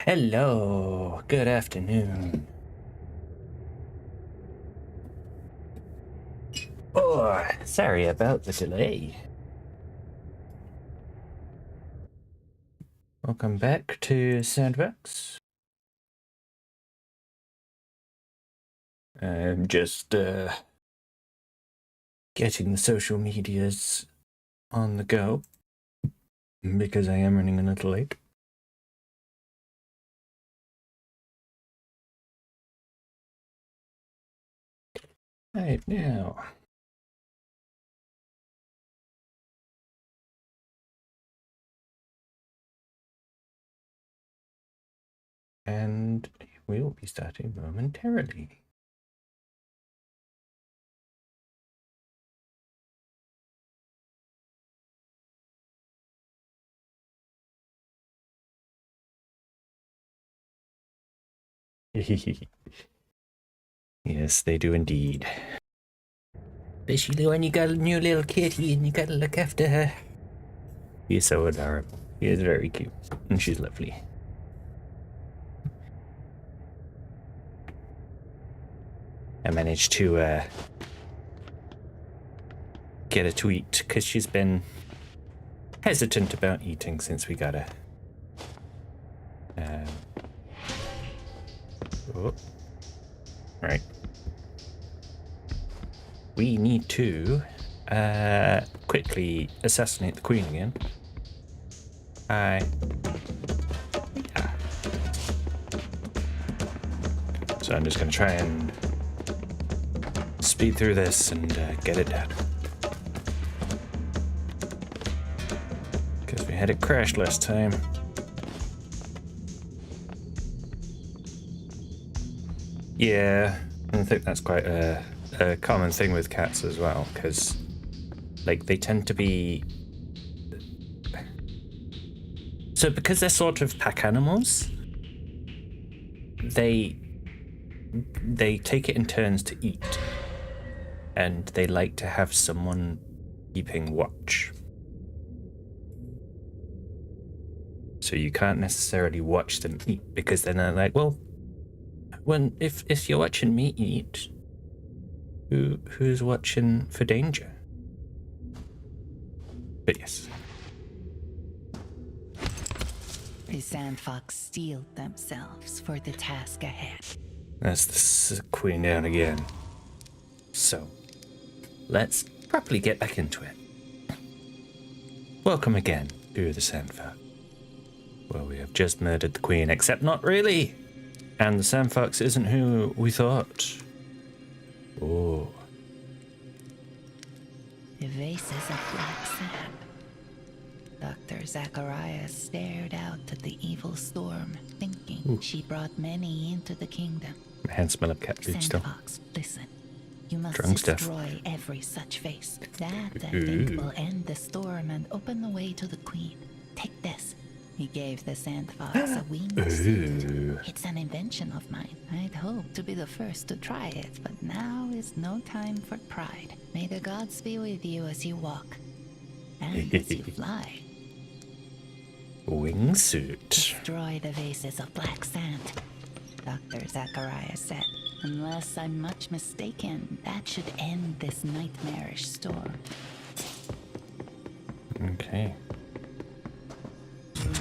Hello, good afternoon. Oh, sorry about the delay. Welcome back to Sandfox. I'm just getting the social medias on the go because I am running a little late. Right now. And we will be starting momentarily. Yes, they do indeed. Especially when you got a new little kitty and you gotta look after her. She's so adorable. She is very cute. And she's lovely. I managed to get her to eat because she's been hesitant about eating since we got her. Right. We need to quickly assassinate the queen again. Yeah. So I'm just going to try and speed through this and get it done. Because we had it crash last time. Yeah, I think that's quite a common thing with cats as well, because like they tend to be... So because they're sort of pack animals, they take it in turns to eat, and they like to have someone keeping watch. So you can't necessarily watch them eat, because then they're like, well, if you're watching me eat, who's watching for danger? But yes. The Sandfox steeled themselves for the task ahead. That's the queen down again. So, let's properly get back into it. Welcome again to the Sandfox. Well, we have just murdered the queen, except not really. And the Sandfox isn't who we thought. Oh. The vases of black sand. Dr. Zacharias stared out at the evil storm, thinking she brought many into the kingdom. My hands smell of cat food still. Sandfox, listen. You must Drunk destroy stuff. every such vase. That, I think, will end the storm and open the way to the queen. Take this. He gave the Sandfox a wingsuit. It's an invention of mine. I'd hoped to be the first to try it, but now is no time for pride. May the gods be with you as you walk and as you fly. Wingsuit. Destroy the vases of black sand, Dr. Zacharias said. Unless I'm much mistaken, that should end this nightmarish storm. Okay.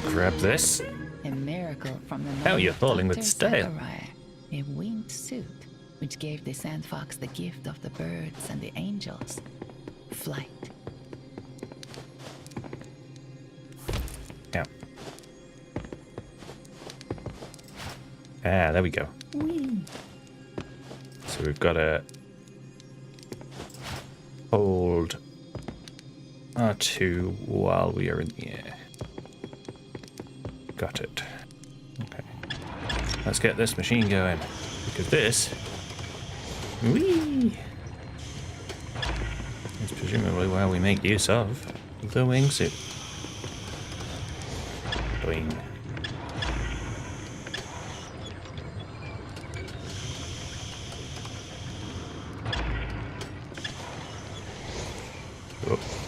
Grab this. A miracle from the Hell, you're falling with Dr. style. Zachariah, a winged suit, which gave the Sandfox the gift of the birds and the angels. Flight. Yeah. Ah, there we go. Whee. So we've got to hold R2 while we are in the air. Got it. Okay. Let's get this machine going. Because this... Whee! Is presumably why we make use of the wingsuit. Boing.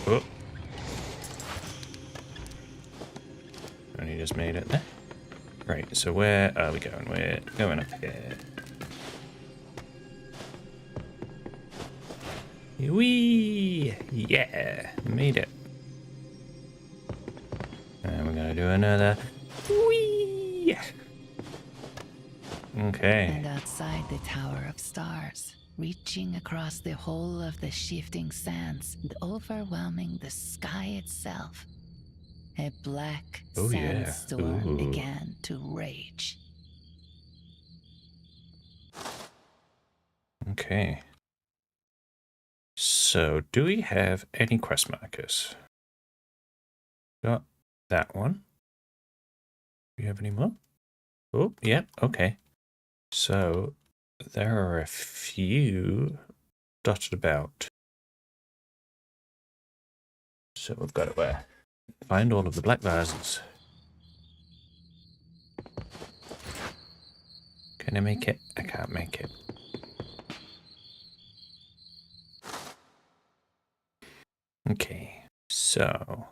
Oh. Only just made it there. Right, so where are we going? We're going up here. Whee! Yeah, made it. And we're gonna do another whee! Okay. And outside the Tower of Stars, reaching across the whole of the shifting sands and overwhelming the sky itself, a black Oh, yeah. sandstorm Ooh. began to rage. Okay. So, do we have any quest markers? Got that one. Do we have any more? Oh, yeah, okay. So, there are a few dotted about. So, we've got to find all of the black vases. Can I make it? I can't make it. Okay, so...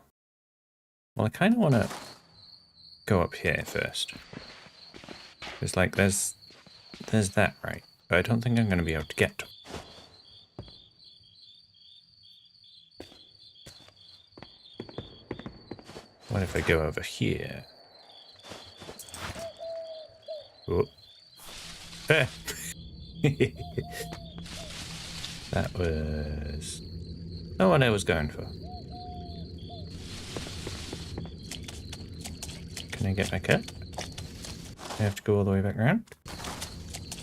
Well, I kind of want to go up here first. Because, like, there's that, right? But I don't think I'm going to be able to get to it. What if I go over here? Oh. Ah. That was not what I was going for. Can I get back up? I have to go all the way back around?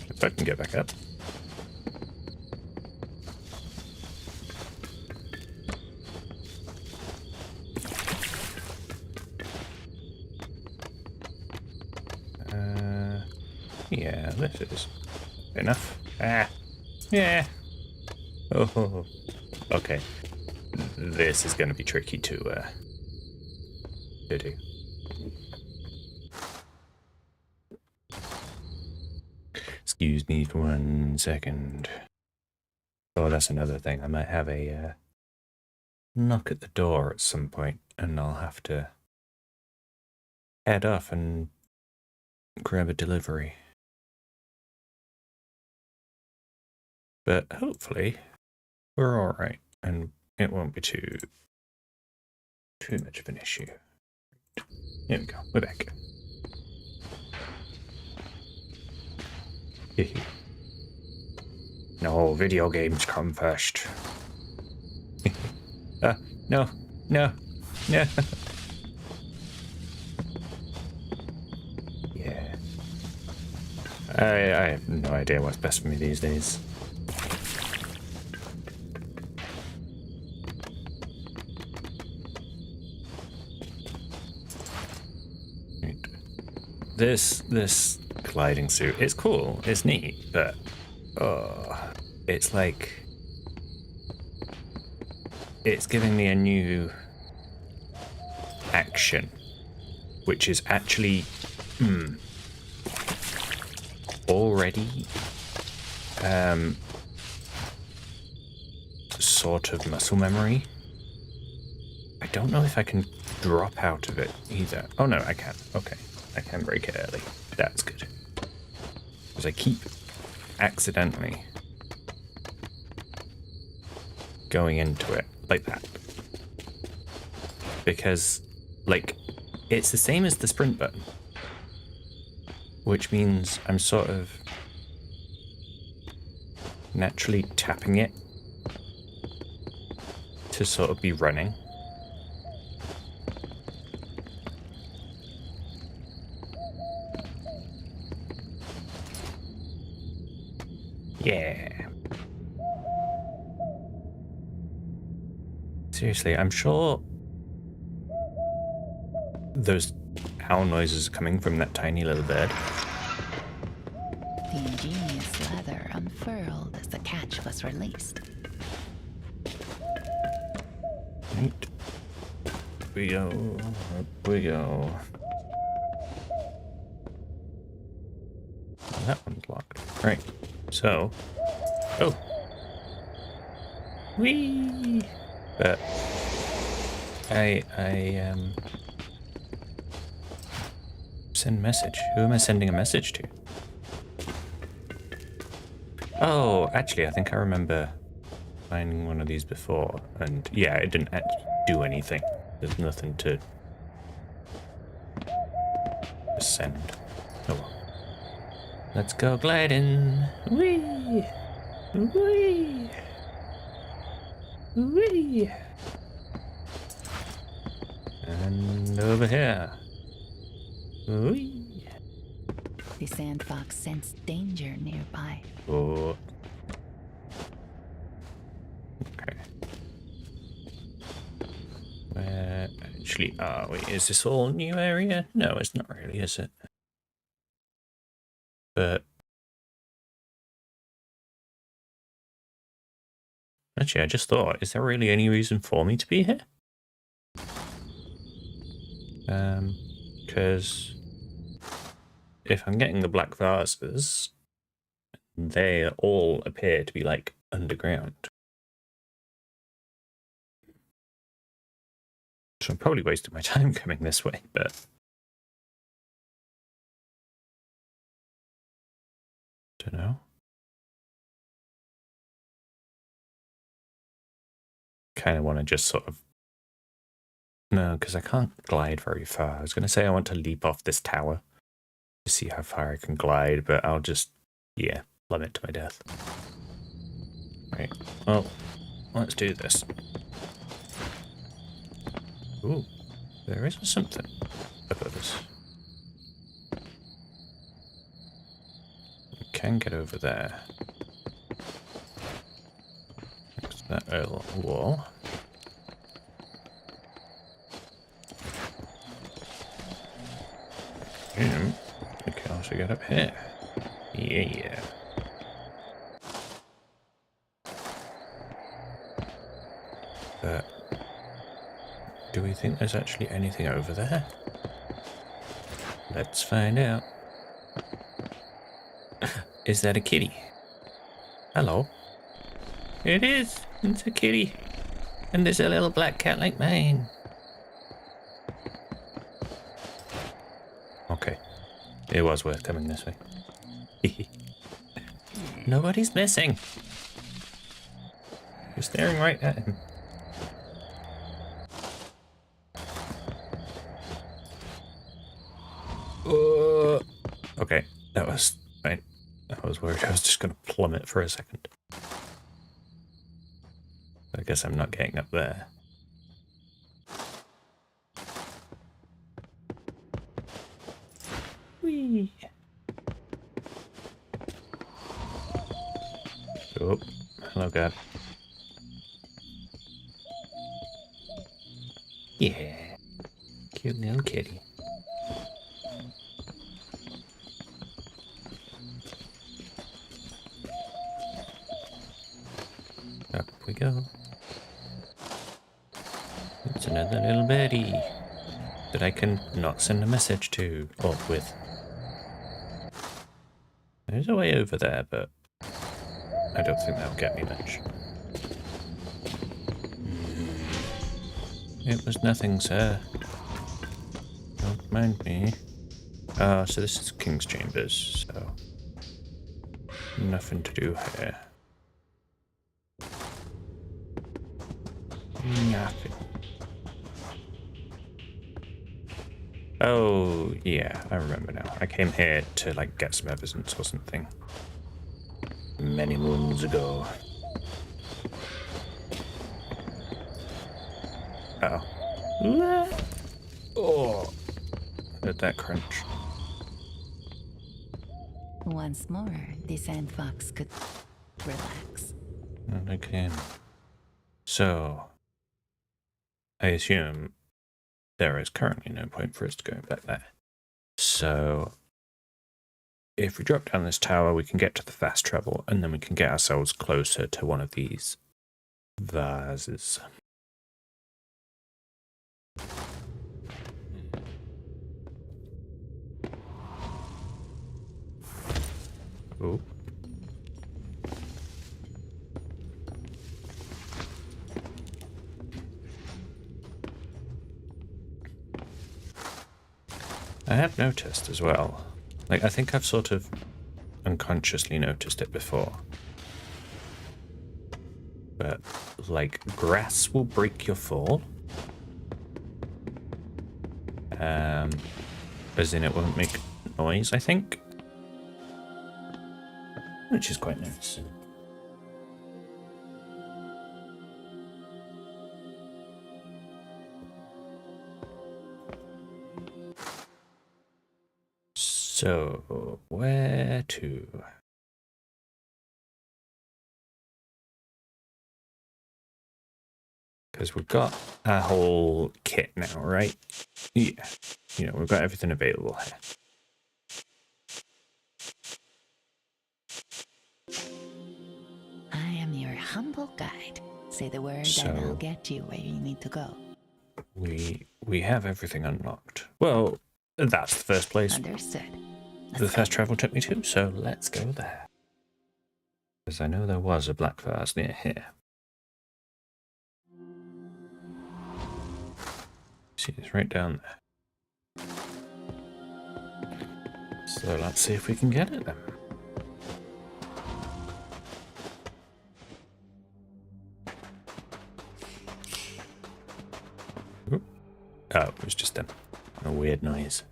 If I can get back up. Yeah, this is enough. Ah, yeah. Oh, okay. This is going to be tricky to do. Excuse me for 1 second. Oh, that's another thing. I might have a knock at the door at some point, and I'll have to head off and grab a delivery. But hopefully, we're all right, and it won't be too much of an issue. Here we go. We're back. No, video games come first. No, no, no. Yeah. I have no idea what's best for me these days. Right. This gliding suit, it's cool, it's neat, but it's like it's giving me a new action, which is actually already sort of muscle memory. I don't know if I can drop out of it either. Oh no, I can. Okay, I can break it early. That's good. Because I keep accidentally going into it like that. Because, like, it's the same as the sprint button. Which means I'm sort of naturally tapping it to sort of be running. Yeah. Seriously, I'm sure those owl noises are coming from that tiny little bird. The ingenious leather unfurled as the catch was released. Right. Up we go. Up we go. Oh, that one's locked. Right. So. Oh. Whee! But Send message. Who am I sending a message to? Oh, actually, I think I remember finding one of these before. And yeah, it didn't actually do anything. There's nothing to send. Oh well. Let's go gliding. Whee! Whee! Whee! And over here. Whee! The Sandfox sensed danger nearby. Oh. Okay. Where actually are we? Is this all new area? No, it's not really, is it? But actually, I just thought, is there really any reason for me to be here? Because if I'm getting the black vases, they all appear to be like underground. So I'm probably wasting my time coming this way, but don't know. Kind of want to just sort of... No, because I can't glide very far. I was going to say I want to leap off this tower to see how far I can glide, but I'll just, yeah, plummet to my death. Right, well, let's do this. Ooh, there is something above us. We can get over there. Next to that little wall. And we can also get up here. Yeah. But do we think there's actually anything over there? Let's find out. Is that a kitty? Hello. It is. It's a kitty. And there's a little black cat like mine. Okay. It was worth coming this way. Nobody's missing. You're staring right at him. Okay, that was fine. I was worried I was just going to plummet for a second. I guess I'm not getting up there. Whee! Oh, hello, God. Yeah, cute little kitty. Up we go. It's another little birdie that I can not send a message to or with. There's a way over there, but I don't think that'll get me much. It was nothing, sir. Don't mind me. So this is King's Chambers, so nothing to do here. Nothing. Oh, yeah, I remember now. I came here to, like, get some evidence or something. Many moons ago. Uh-oh. Oh, heard that crunch. Once more, the Sandfox could relax. And again. So, I assume there is currently no point for us to go back there. So, if we drop down this tower, we can get to the fast travel, and then we can get ourselves closer to one of these vases. Oh. I have noticed as well. Like, I think I've sort of unconsciously noticed it before. But, like, grass will break your fall. As in it won't make noise, I think. Which is quite nice. So, where to? Because we've got our whole kit now, right? Yeah. You know, we've got everything available here. I am your humble guide. Say the word and I'll get you where you need to go. We have everything unlocked. Well, that's the first place. Understood. The first travel took me to, so let's go there. Because I know there was a black vase near here. See, it's right down there. So let's see if we can get it then. Ooh. Oh, it was just a weird noise.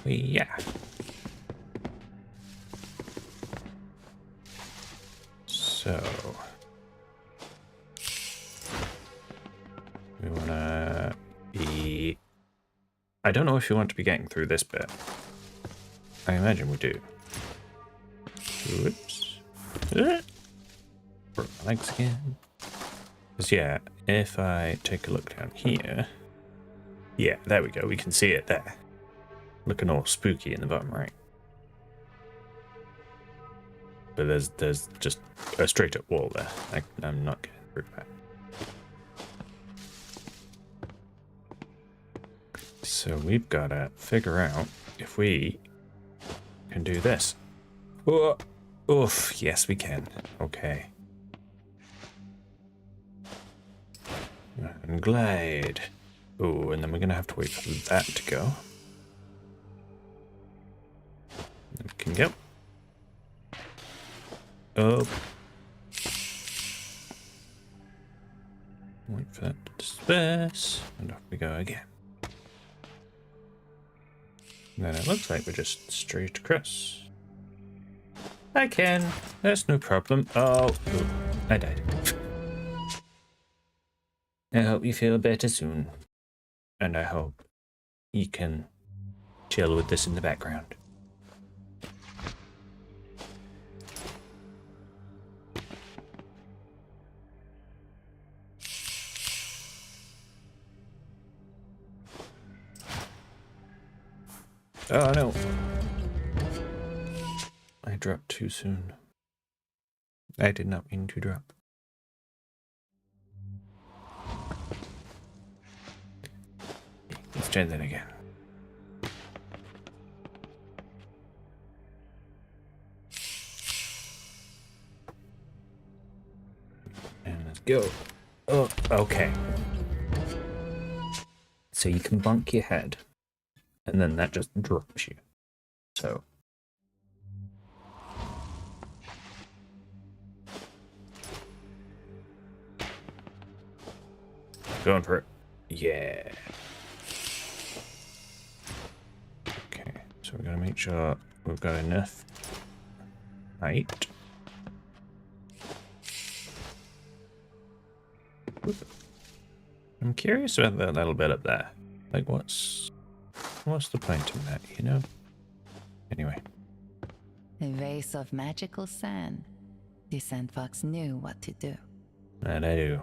Yeah. So we want to be... I don't know if you want to be getting through this bit. I imagine we do. Whoops. Broke my legs again. Because yeah, if I take a look down here... Yeah, there we go. We can see it there. Looking all spooky in the bottom right. But there's just a straight up wall there. I'm not getting through that. So we've got to figure out if we can do this. Oh, oof, yes we can. Okay. And glide. Oh, and then we're going to have to wait for that to go. Then we can go. Oh. Wait for that to disperse. And off we go again. And then it looks like we're just straight across. I can. That's no problem. Oh, ooh, I died. I hope you feel better soon. And I hope you can chill with this in the background. Oh no. I dropped too soon. I did not mean to drop. Let's try that again. And let's go. Oh, okay. So you can bonk your head, and then that just drops you. So. Going for it. Yeah. Okay, so we're going to make sure we've got enough height. I'm curious about that little bit up there. Like, what's the point in that, you know? Anyway. A vase of magical sand. The Sandfox knew what to do. That I do.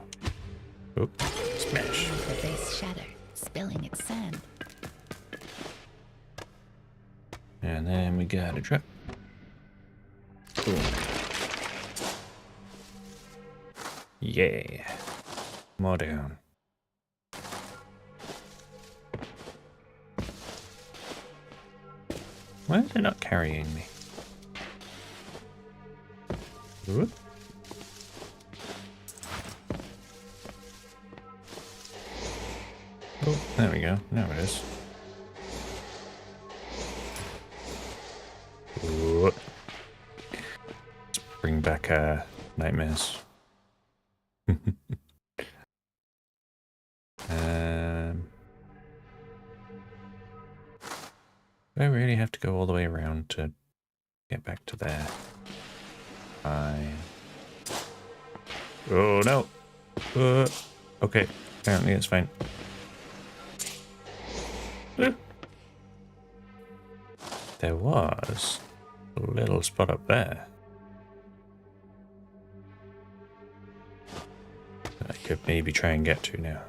Oop, smash. The vase shattered, spilling its sand. And then we got a drop. Boom. Yeah. More down. Why is it not carrying me? Whoop. Oh, there we go. Now it is. Ooh. Let's bring back nightmares. Do I really have to go all the way around to get back to there? Fine. Oh no! Okay, apparently it's fine. There was a little spot up there that I could maybe try and get to now.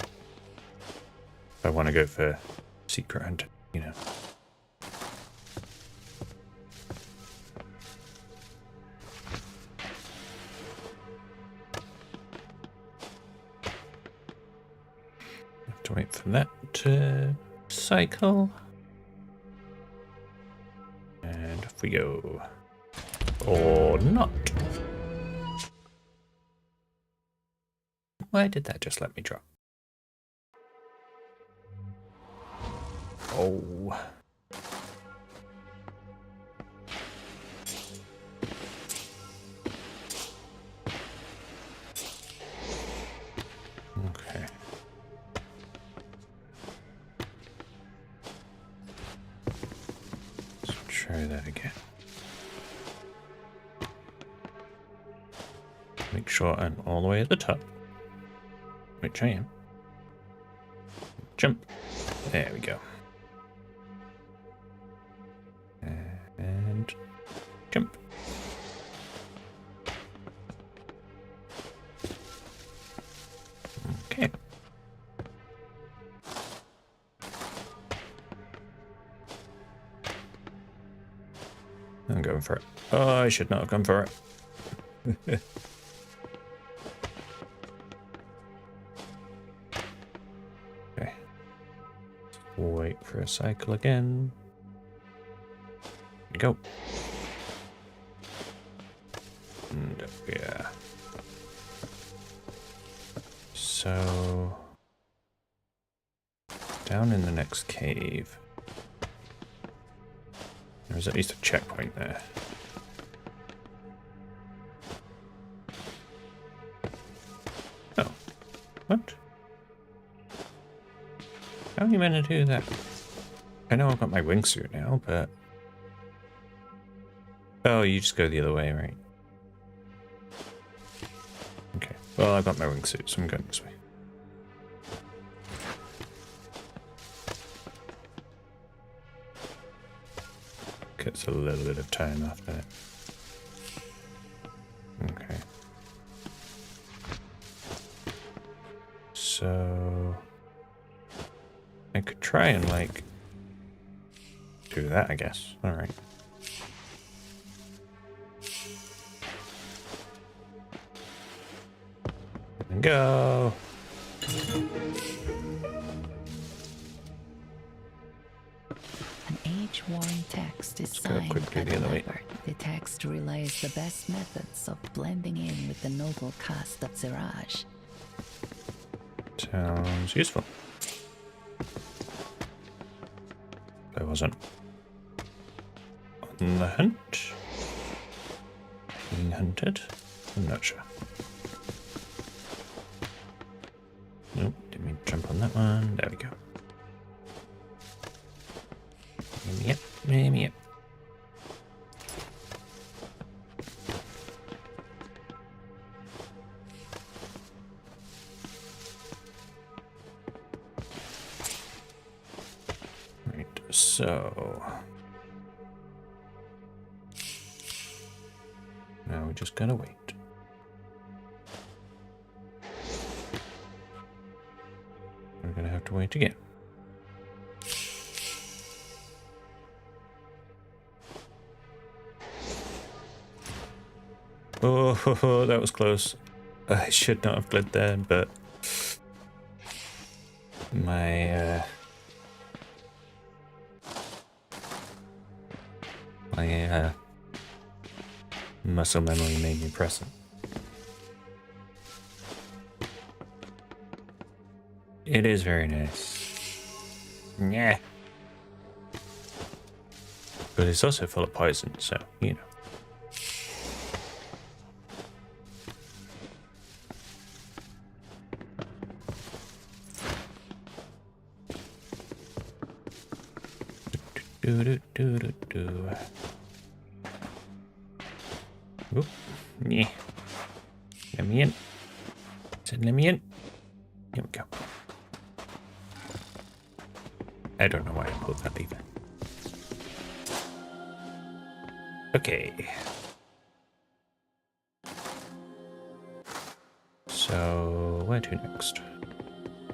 If I want to go for secret hunting, you know. Have to wait for that to cycle. And off we go. Or not. Why did that just let me drop? Oh. Okay. Let's try that again. Make sure I'm all the way at the top, which I am. Jump. There we go. And jump. Okay. I'm going for it. Oh, I should not have gone for it. Okay. Wait for a cycle again. Here we go. And yeah. So down in the next cave. There's at least a checkpoint there. Oh. What? How are you meant to do that? I know I've got my wingsuit now, but... Oh, you just go the other way, right? Okay. Well, I've got my wingsuit, so I'm going this way. Gets a little bit of time after that. Okay. So... I could try and, like, do that, I guess. Alright. And go! An age-worn text is Let's go signed quickly by the the other way. leopard. The text relays the best methods of blending in with the noble caste of Ziraj. Sounds useful. I wasn't on the hunt. Being hunted? I'm not sure. Nope, didn't mean to jump on that one. There we go. Yep, yep. Right, so now we just gotta wait. We're gonna have to wait again. Oh, that was close. I should not have glid there, but my muscle memory made me press it. It is very nice. Yeah. But it's also full of poison, so, you know. Do. Oop. Yeah. Let me in. Said let me in. Here we go. I don't know why I pulled that lever. Okay. So, where to next?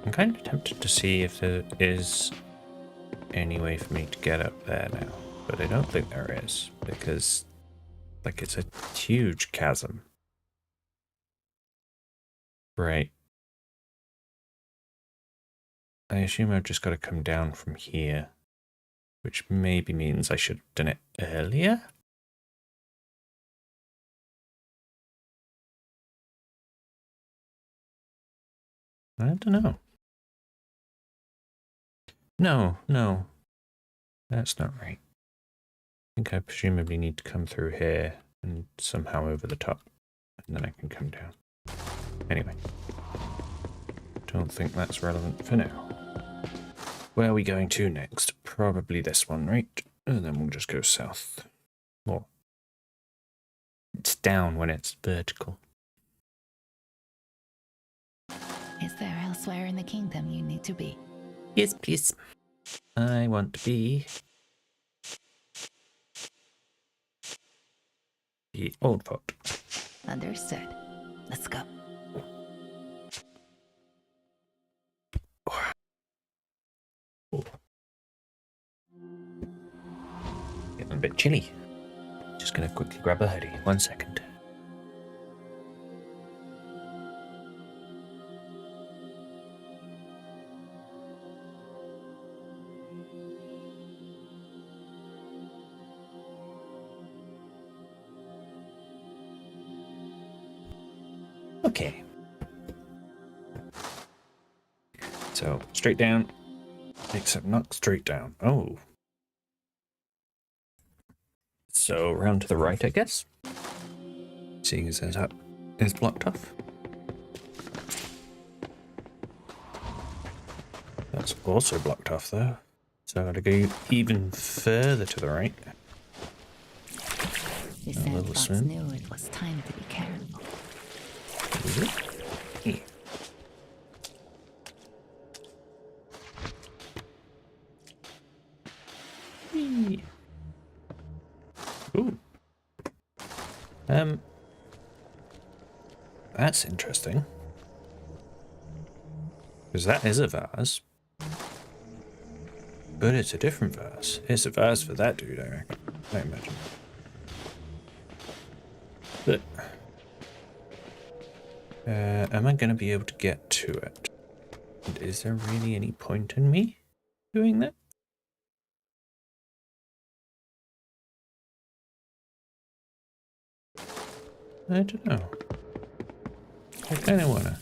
I'm kind of tempted to see if there is any way for me to get up there now. But I don't think there is, because, like, it's a huge chasm. Right. I assume I've just got to come down from here, which maybe means I should have done it earlier? I don't know. No. That's not right. I think I presumably need to come through here and somehow over the top, and then I can come down. Anyway. Don't think that's relevant for now. Where are we going to next? Probably this one, right? And then we'll just go south. Well, it's down when it's vertical. Is there elsewhere in the kingdom you need to be? Yes, please. I want to be the old folk. Understood. Let's go. Oh. Getting a bit chilly. Just gonna quickly grab a hoodie. 1 second. Okay. So, straight down. Except not straight down. Oh. So, round to the right, I guess. Seeing as that is blocked off. That's also blocked off, though. So, I've got to go even further to the right. The Sandfox knew it was time to be careful. Yeah. Ooh. That's interesting. Because that is a vase. But it's a different vase. It's a vase for that dude, I reckon. I imagine. But am I going to be able to get to it? And is there really any point in me doing that? I don't know. I kind of want to.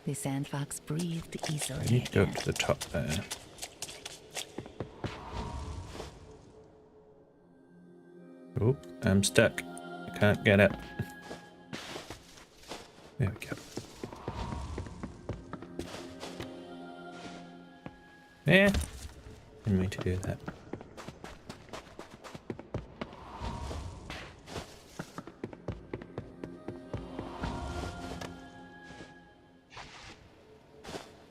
The Sandfox breathed easily. I need to go up to the top there. Oh, I'm stuck. I can't get up. There we go. Yeah. Didn't mean to do that.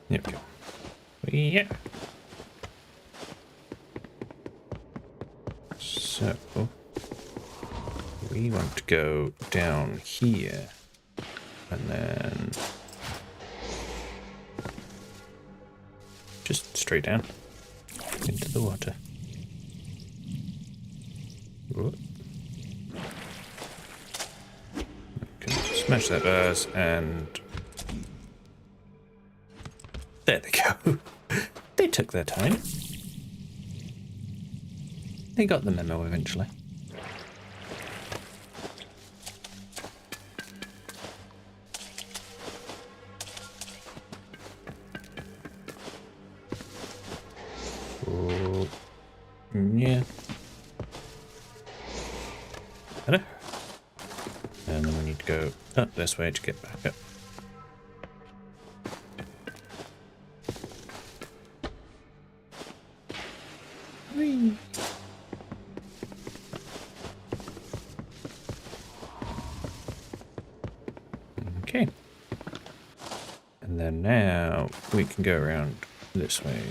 There we go. Yeah. So, we want to go down here and then just straight down into the water. Whoop. Okay, smash that vase and there they go. They took their time. They got the memo eventually. Oh, yeah. Hello. And then we need to go up this way to get back up. Whee. Okay. And then now we can go around this way.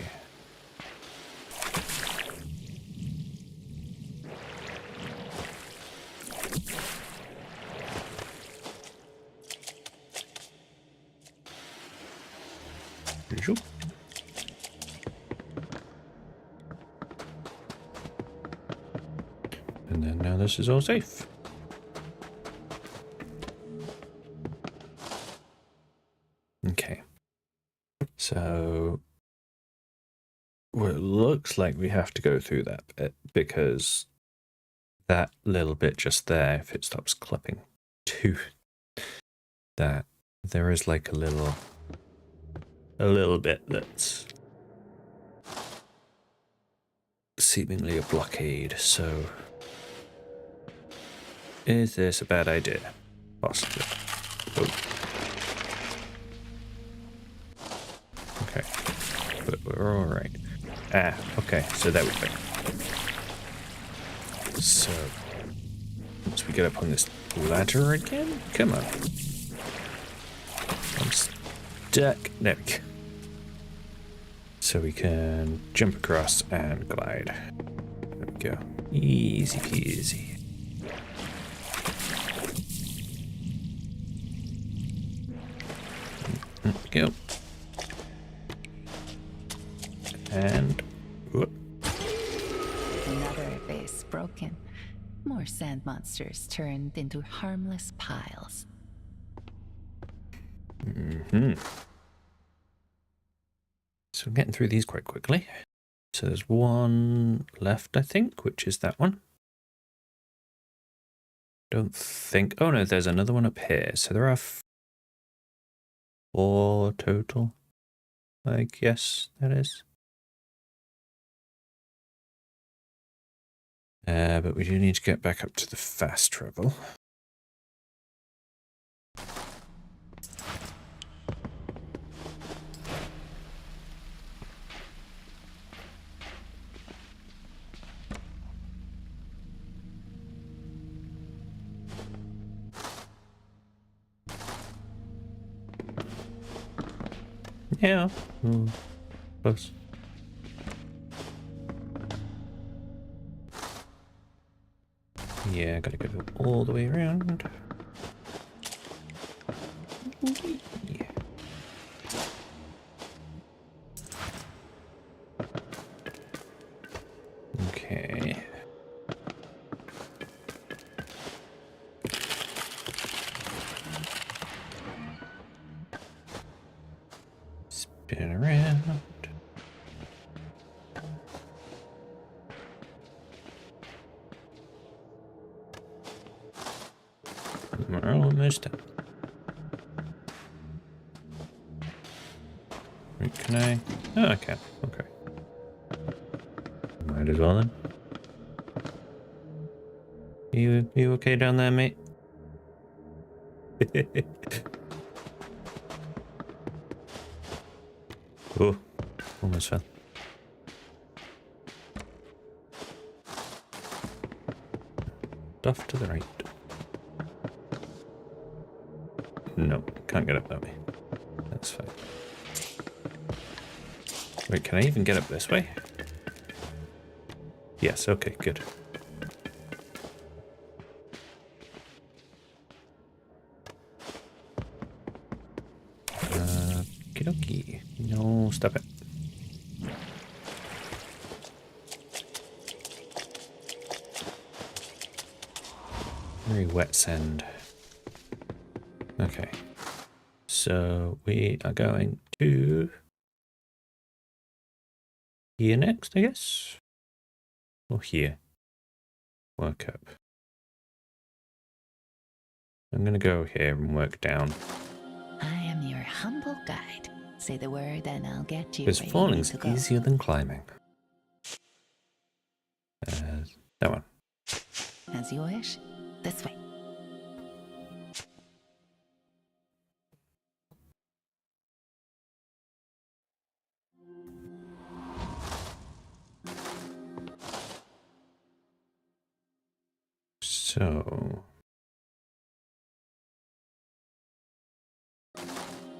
Zoop. And then now this is all safe. Okay. So well, it looks like we have to go through that bit because that little bit just there, if it stops clipping to that, there is like a little bit that's seemingly a blockade. So is this a bad idea? Possibly. Oh. Okay. But we're all right. Ah, okay. So there we go. So once we get up on this ladder again, come on. I'm stuck. There we go. So we can jump across and glide. There we go. Easy peasy. There we go. And whoop. Another vase broken. More sand monsters turned into harmless piles. So I'm getting through these quite quickly. So there's one left, I think, which is that one. Don't think. Oh no, there's another one up here. So there are 4 total. I guess that is. But we do need to get back up to the fast travel. Yeah. Close. Yeah, gotta go all the way around. Yeah. Okay. Spin around. We're almost done. Wait, can I? Oh, I can. Okay. Might as well then. You okay down there, mate? Oh, almost fell. Off to the right. No, can't get up that way. That's fine. Wait, can I even get up this way? Yes, okay, good. Okie. No, stop it. Very wet sand. Okay. So we are going to here next, I guess. Or here. Work up. I'm gonna go here and work down. I am your humble guide. Say the word and I'll get you Because where you need falling's to go. easier than climbing. That one. As you wish. This way. So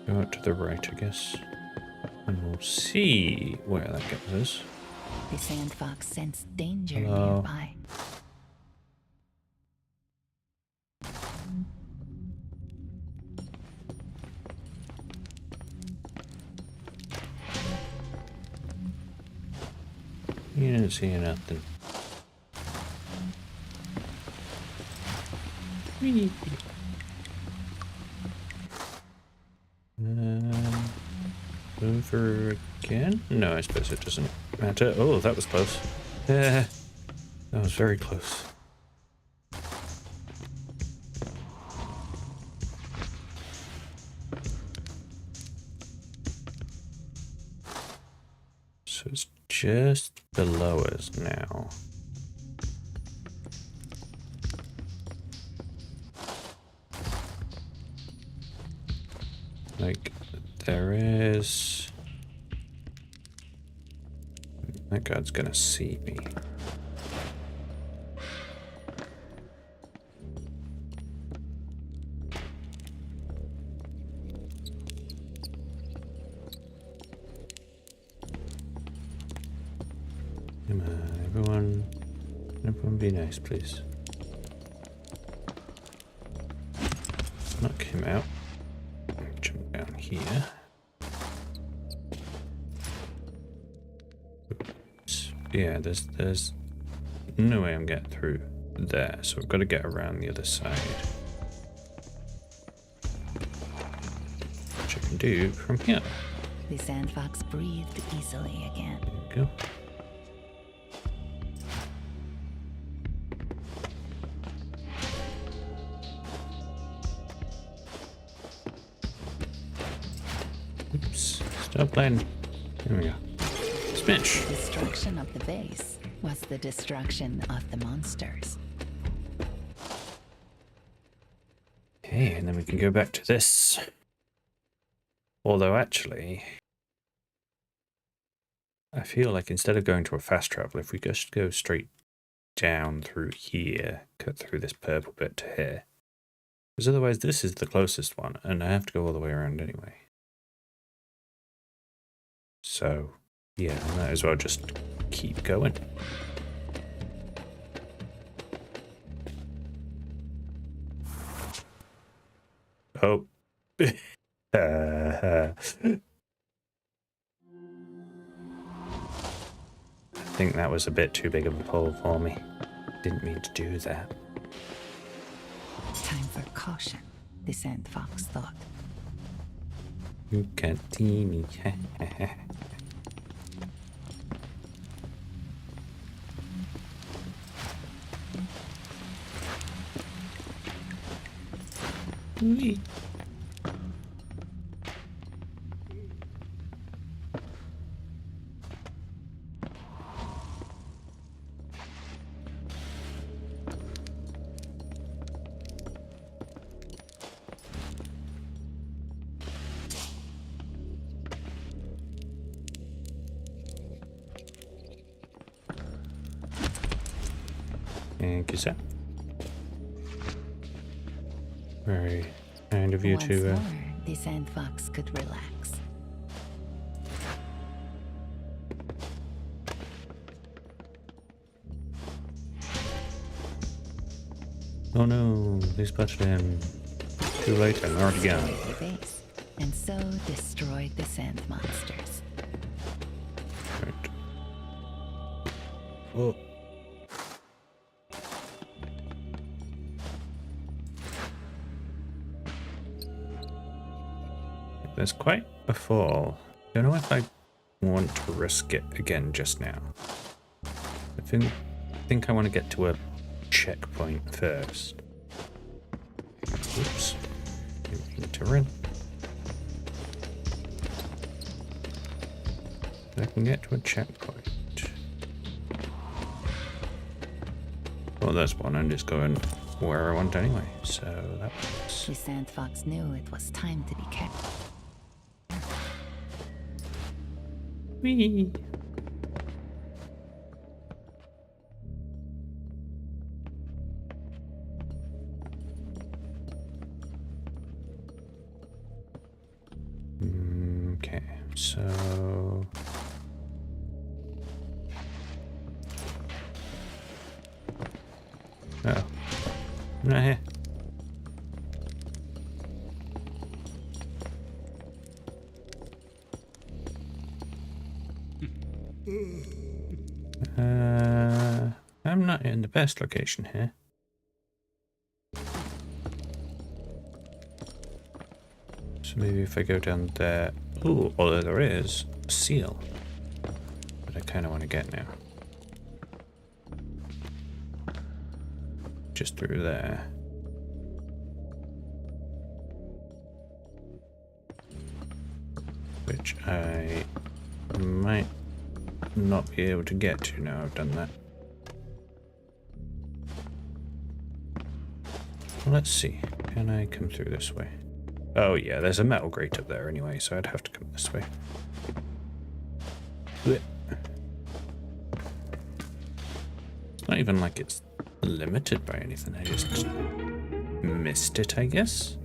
go out to the right, I guess. And we'll see where that gets us. The Sandfox sensed danger Hello. nearby. You didn't see nothing. Over again? No, I suppose it doesn't matter. Oh, that was close. That was very close. So it's just below us now. Like, there is... That guy's gonna see me. Come on, everyone be nice, please. Knock him out. Jump down here. Oops. Yeah, there's no way I'm getting through there, so I've got to get around the other side. Which I can do from here. The Sandfox breathed easily again. There we go. Oops. Stop playing. There we go. Smash. Destruction of the base was the destruction of the monsters. Okay, and then we can go back to this. Although actually, I feel like instead of going to a fast travel, if we just go straight down through here, cut through this purple bit to here. Because otherwise this is the closest one, and I have to go all the way around anyway. So, yeah, I might as well just keep going. Oh. I think that was a bit too big of a pull for me. Didn't mean to do that. Time for caution, the Sandfox thought. You can't see me. Wee. Thank you, sir. Very kind of you Once to. more, the Sandfox could relax. Oh no, they spotted him. Too late, I'm already gone. Destroyed the base, and so destroyed the sand monsters. Right. Oh. There's quite a fall. Don't know if I want to risk it again just now. I think I want to get to a checkpoint first. Oops. Didn't mean to run. I can get to a checkpoint. Well, that's one. I'm just going where I want anyway. So that was... The Sandfox knew it was time to be careful. Whee! Okay, so... Oh. I'm not here. I'm not in the best location here. So maybe if I go down there... Ooh, although there is a seal that I kind of want to get now. Just through there. Which I might not be able to get to now I've done that. Well, let's see. Can I come through this way? Oh yeah, there's a metal grate up there anyway, so I'd have to come this way. Blech. It's not even like it's limited by anything, I just missed it, I guess.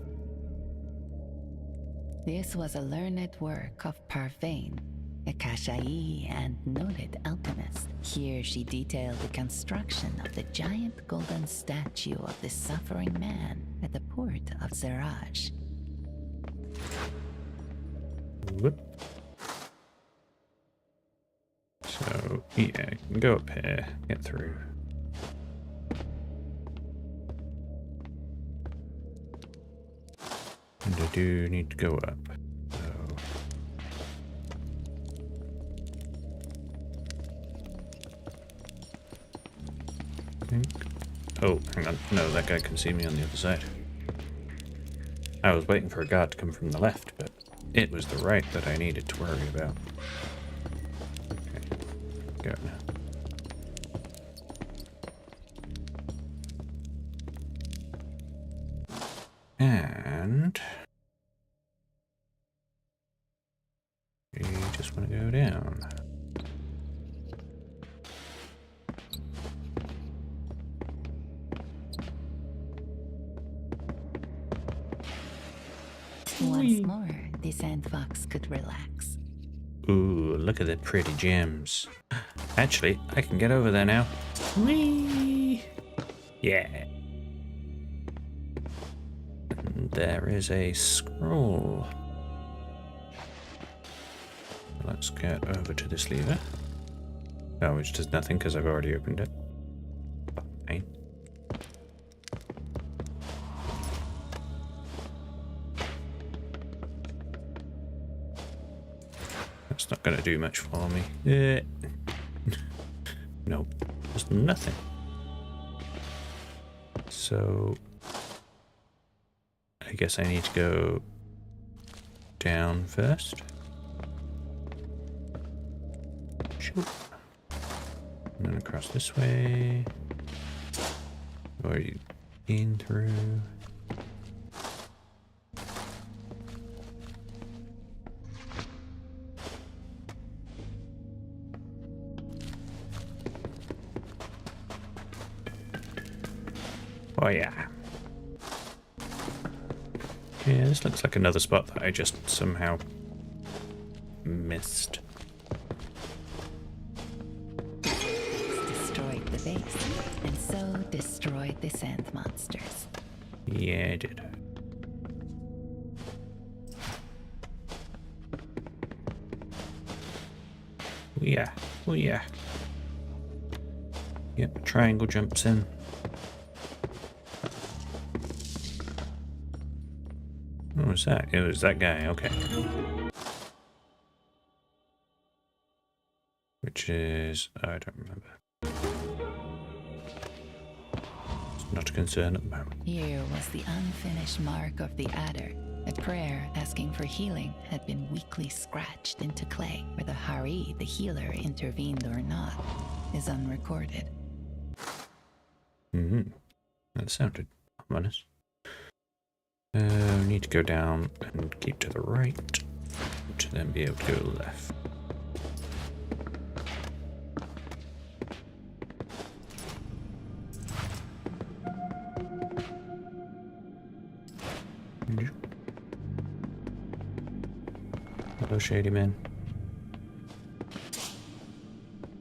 This was a learned work of Parvain, a Kashai and noted alchemist. Here she detailed the construction of the giant golden statue of the suffering man at the port of Zeraj. Whoop. So, yeah, I can go up here, get through. And I do need to go up. So. Oh, hang on. No, that guy can see me on the other side. I was waiting for a guard to come from the left, but it was the right that I needed to worry about. Okay, go now. And we just want to go down. Once more, the Sandfox could relax. Ooh, look at the pretty gems. Actually, I can get over there now. Whee! Yeah. And there is a scroll. Let's get over to this lever. Oh, which does nothing because I've already opened it. Fine. That's not going to do much for me. Nope, there's nothing. So I guess I need to go down first. Shoot. And then across this way. Already been through. Oh yeah. Yeah, this looks like another spot that I just somehow missed. Destroyed the base, and so destroyed the sand monsters. Yeah, I did. Oh yeah, oh yeah. Yep, triangle jumps in. What was that? It was that guy, okay. Which is... I don't remember. It's not a concern at the moment. Here was the unfinished mark of the adder. A prayer asking for healing had been weakly scratched into clay. Whether Hari, the healer, intervened or not is unrecorded. That sounded ominous. We need to go down and keep to the right to then be able to go left. Hello, Shady Man.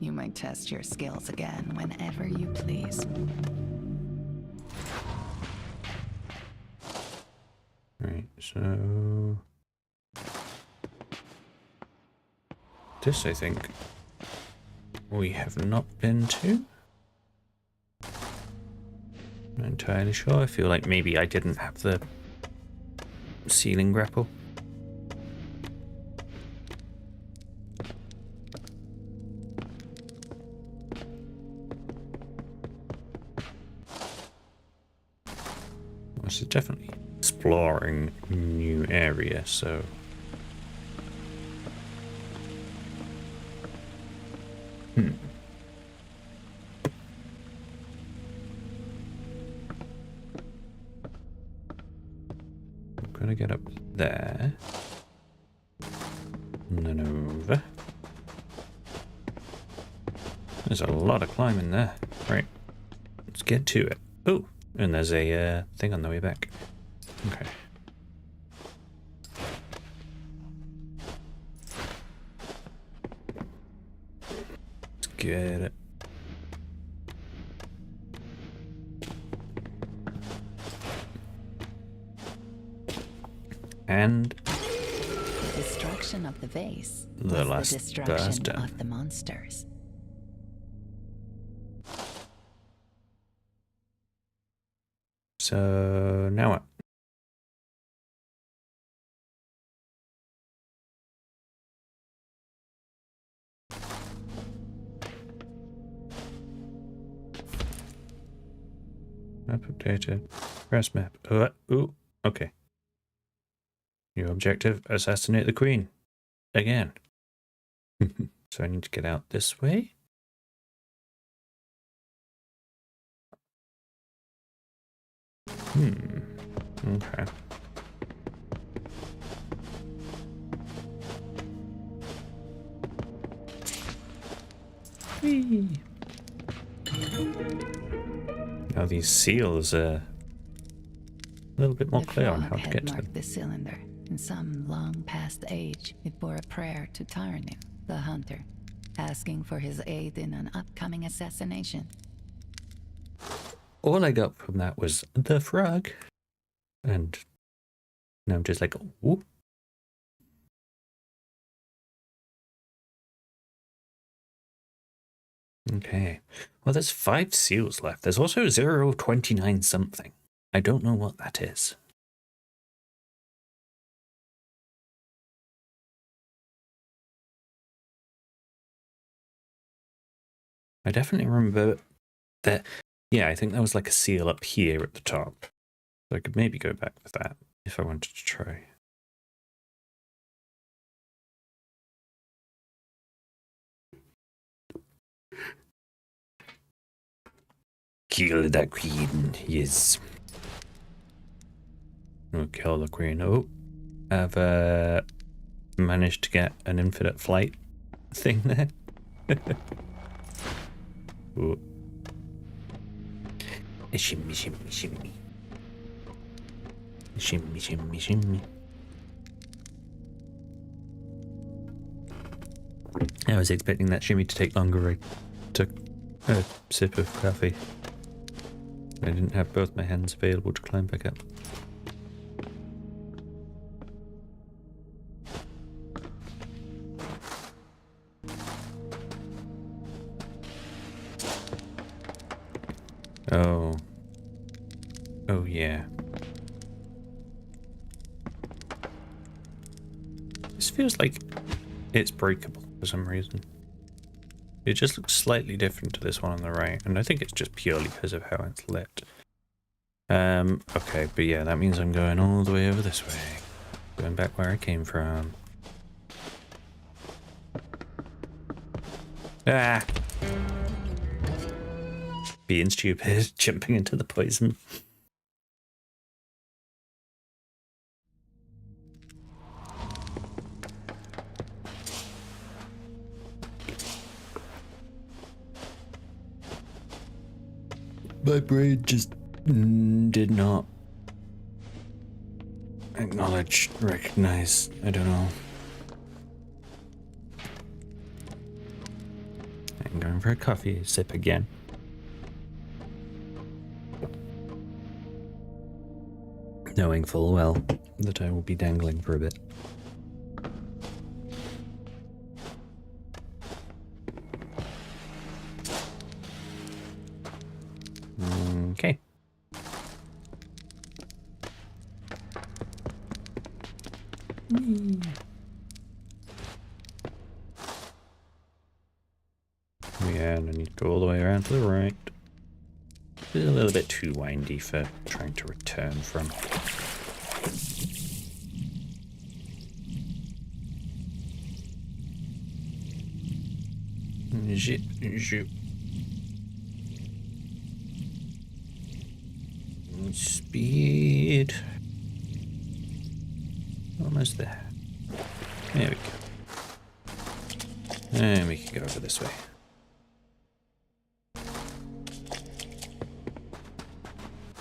You may test your skills again whenever you please. Right, so this I think we have not been to. Not entirely sure. I feel like maybe I didn't have the ceiling grapple. This is definitely exploring new area, so I'm gonna get up there and then over. There's a lot of climbing there. Right, let's get to it. Oh, and there's a thing on the way back. Okay. Let's get it. And The destruction of the vase the was last the destruction bastard. of the monsters. So now what? Map updated. Press map. Ooh, okay. New objective, assassinate the queen. Again. So I need to get out this way. Okay. Whee. Now these seals are a little bit more The clear on frog how to had get to marked them. the cylinder. In some long past age, it bore a prayer to Tarnu, the hunter, asking for his aid in an upcoming assassination. All I got from that was the frog. And now I'm just like, ooh. Okay. Well, there's 5 seals left. There's also 029 something. I don't know what that is. I definitely remember that. Yeah, I think there was like a seal up here at the top. So I could maybe go back with that if I wanted to try. Kill the queen, yes. We'll kill the queen. Oh, I've managed to get an infinite flight thing there. Oh. Shimmy, shimmy, shimmy. Shimmy, shimmy, shimmy. I was expecting that shimmy to take longer. I took a sip of coffee. I didn't have both my hands available to climb back up. Oh. Oh, yeah. This feels like it's breakable for some reason. It just looks slightly different to this one on the right, and I think it's just purely because of how it's lit. Okay, but yeah, that means I'm going all the way over this way. Going back where I came from. Ah! being stupid, jumping into the poison. My brain just did not acknowledge, recognize, I don't know. I'm going for a coffee sip again. Knowing full well that I will be dangling for a bit. Okay. Yeah, and I need to go all the way around to the right. It's a little bit too windy for trying to return from. Zip, zip. Speed. Almost there. There we go. And we can go over this way.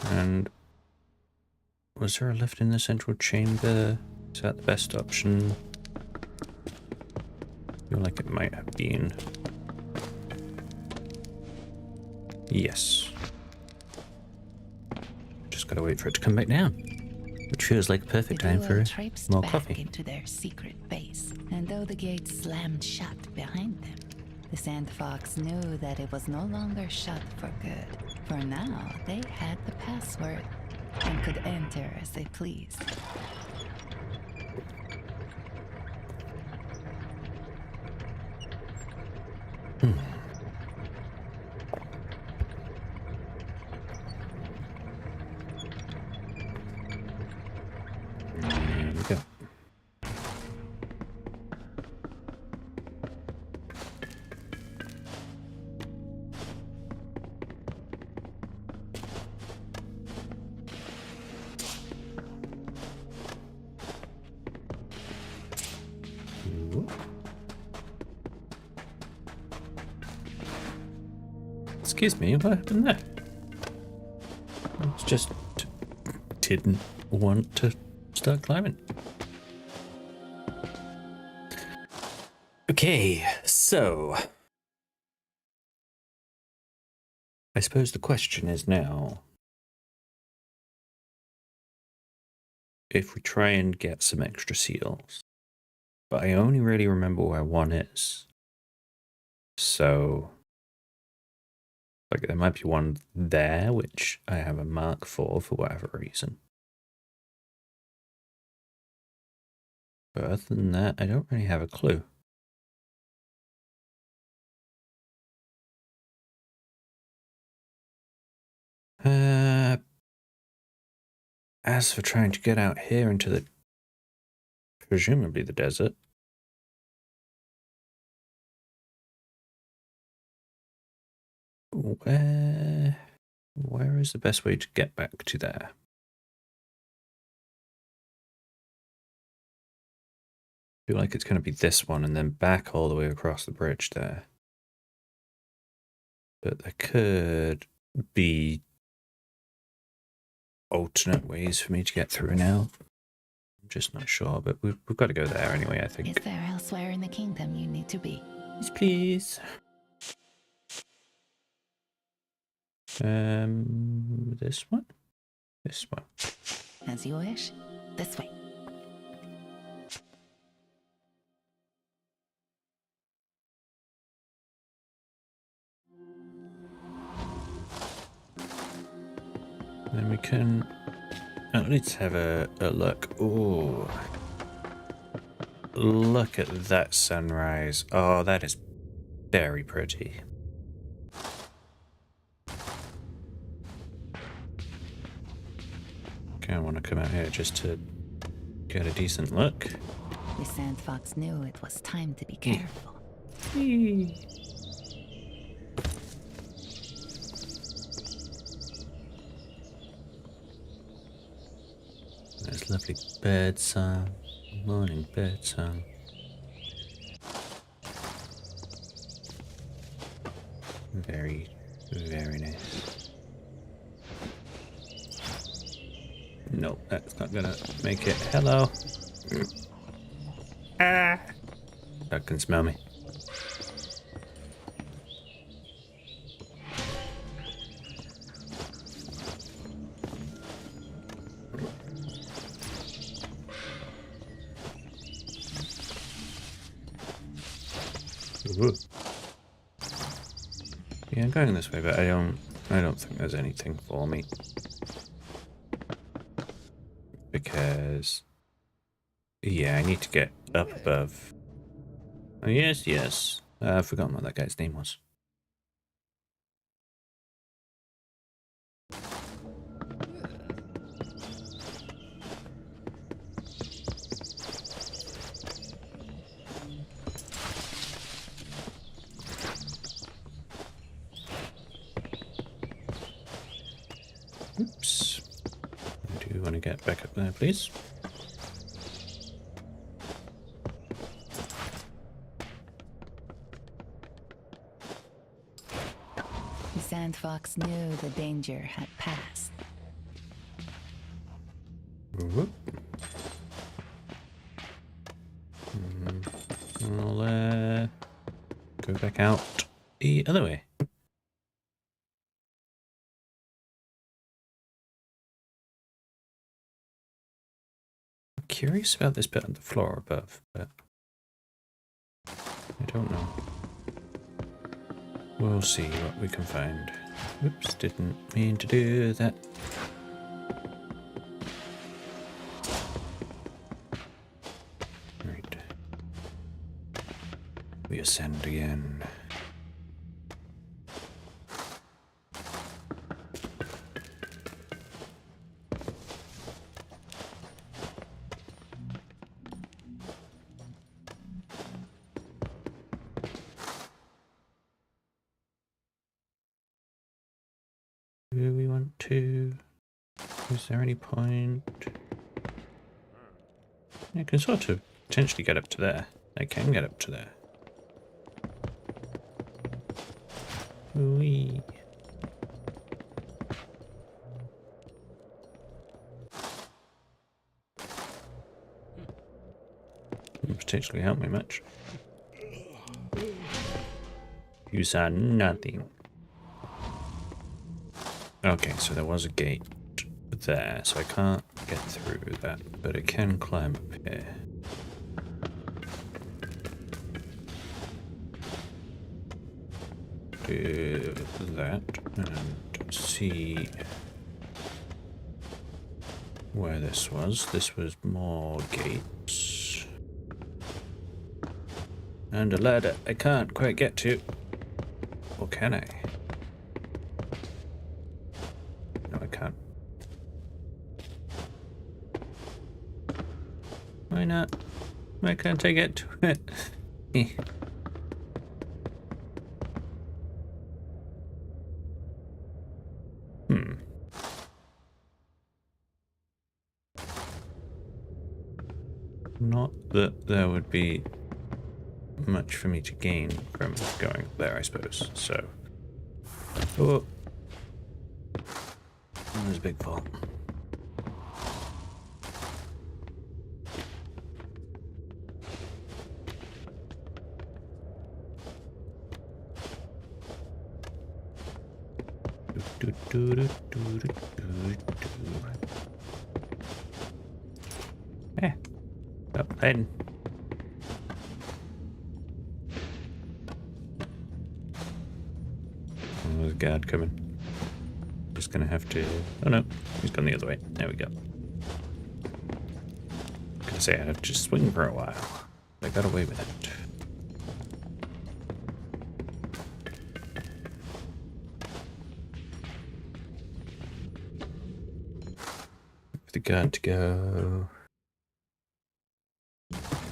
And was there a lift in the central chamber? Is that the best option? I feel like it might have been. Yes. Just gotta wait for it to come back down. Which feels like a perfect time for more coffee. Into their secret base, and though the gate slammed shut behind them, the Sandfox knew that it was no longer shut for good. For now, they had the password and could enter as they pleased. There we go. Excuse me, what happened there? I just didn't want to start climbing. Okay, so I suppose the question is now, if we try and get some extra seals, but I only really remember where one is. So, like, there might be one there, which I have a mark for whatever reason. But other than that, I don't really have a clue. As for trying to get out here into the, presumably the desert, where is the best way to get back to there? I feel like it's going to be this one and then back all the way across the bridge there. But there could be alternate ways for me to get through now. I'm just not sure, but we've got to go there anyway, I think. Is there elsewhere in the kingdom you need to be? Yes, please. This one? This one. As you wish. This way. Then we can at least have a look. Ooh. Look at that sunrise. Oh, that is very pretty. Okay, I want to come out here just to get a decent look. The Sandfox knew it was time to be careful. There's lovely bird song. Morning bird song. Very, very nice. Nope, that's not gonna make it. Hello. Ah! That can smell me. Ooh. Yeah, I'm going this way, but I don't think there's anything for me. Because yeah, I need to get up above. Oh yes, yes. I've forgotten what that guy's name was. Oops. I do want to get back up there, please. The Sandfox knew the danger had passed. Whoop. I'll go back out the other way. I'm curious about this bit on the floor above, but I don't know. We'll see what we can find. Oops, didn't mean to do that. Right. We ascend again. Do we want to? Is there any point? I can sort of potentially get up to there. I can get up to there. Whee. Wouldn't potentially help me much. You saw nothing. Okay, so there was a gate there, so I can't get through that, but I can climb up here. Do that and see where this was. This was more gates. And a ladder I can't quite get to. Or can I? No, I can't. Why not? Why can't I get to it? Not that there would be much for me to gain from going there, I suppose. So, oh, that was a big fall. Yeah, up then. Oh, there's a guard coming. Just gonna have to. Oh no, he's gone the other way. There we go. Gonna say I have to just swing for a while. I got away with it. The guard to go.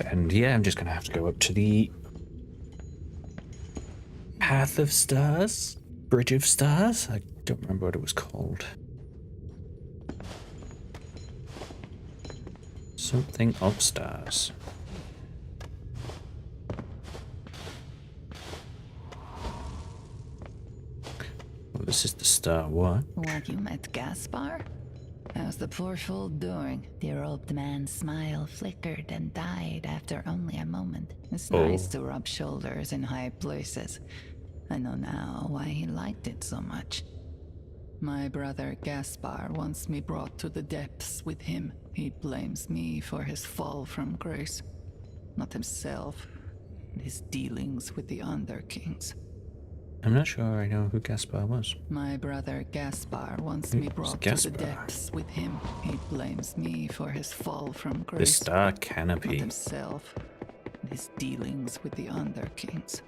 And yeah, I'm just gonna have to go up to the Path of Stars? Bridge of Stars? I don't remember what it was called. something of stars. Well, this is the star one. What, you met Gaspar? How's the poor fool doing? The robed man's smile flickered and died after only a moment. It's nice to rub shoulders in high places. I know now why he liked it so much. My brother Gaspar wants me brought to the depths with him. He blames me for his fall from grace. Not himself, and his dealings with the Underkings. I'm not sure I know who Gaspar was. My brother Gaspar wants me brought to the depths with him. He blames me for his fall from grace. The star Not canopy. himself, and his dealings with the Underkings.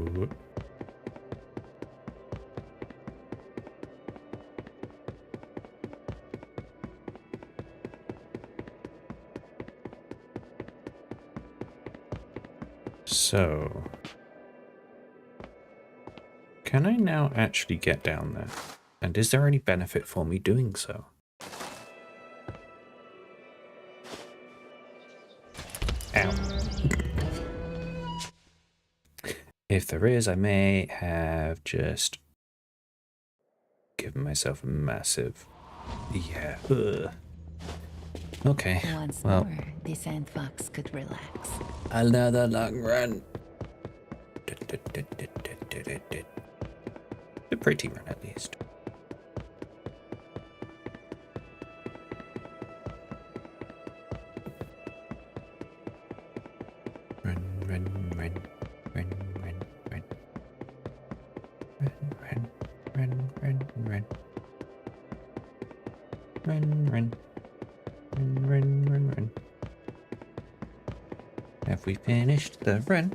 Ooh. So, can I now actually get down there? And is there any benefit for me doing so? Ow. If there is, I may have just given myself a massive... Yeah. Ugh. Okay. Once Well, more, the Sandfox could relax. another long run. A pretty run, at least. Run, run, run, run, run, run. Run, run, run, run, run. Run, run. Run, run, run, run. Have we finished the run?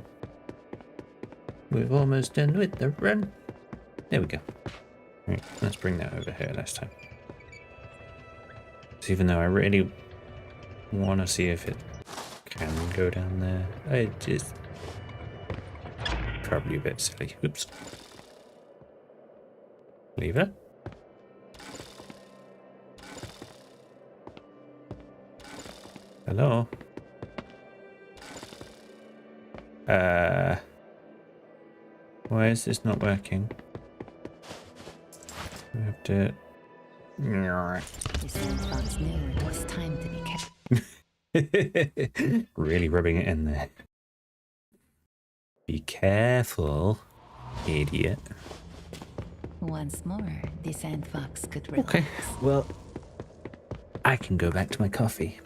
We've almost done with the run. There we go. Right, let's bring that over here last time. So even though I really want to see if it can go down there, I just... Probably a bit silly. Oops. Leave it. Hello? Why is this not working? I have to... The Sandfox knew it was time to be kept. Really rubbing it in there. Be careful, idiot. Once more, the Sandfox could relax. Okay, well, I can go back to my coffee.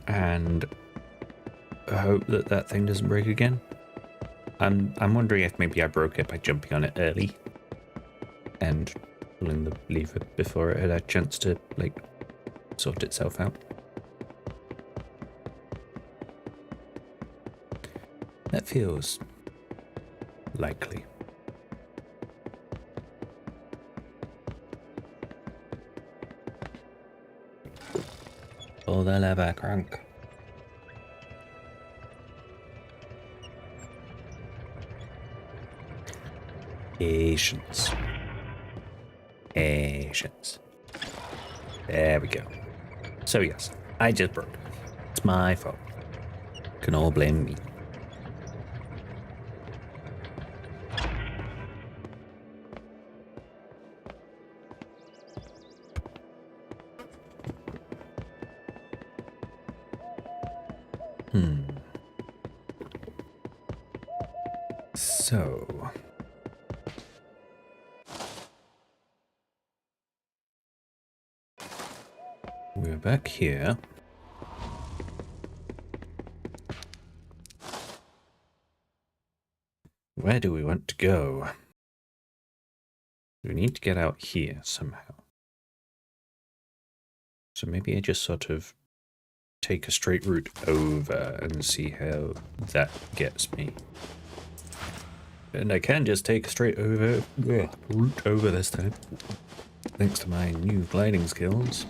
And I hope that that thing doesn't break again. I'm wondering if maybe I broke it by jumping on it early and pulling the lever before it had a chance to, like, sort itself out. That feels likely. Pull the lever, crank. Patience. Patience. There we go. So yes, I just broke it. It's my fault. Can all blame me. So... we're back here. Where do we want to go? We need to get out here somehow. So maybe I just sort of take a straight route over and see how that gets me. And I can just take a straight route over this time. Thanks to my new gliding skills.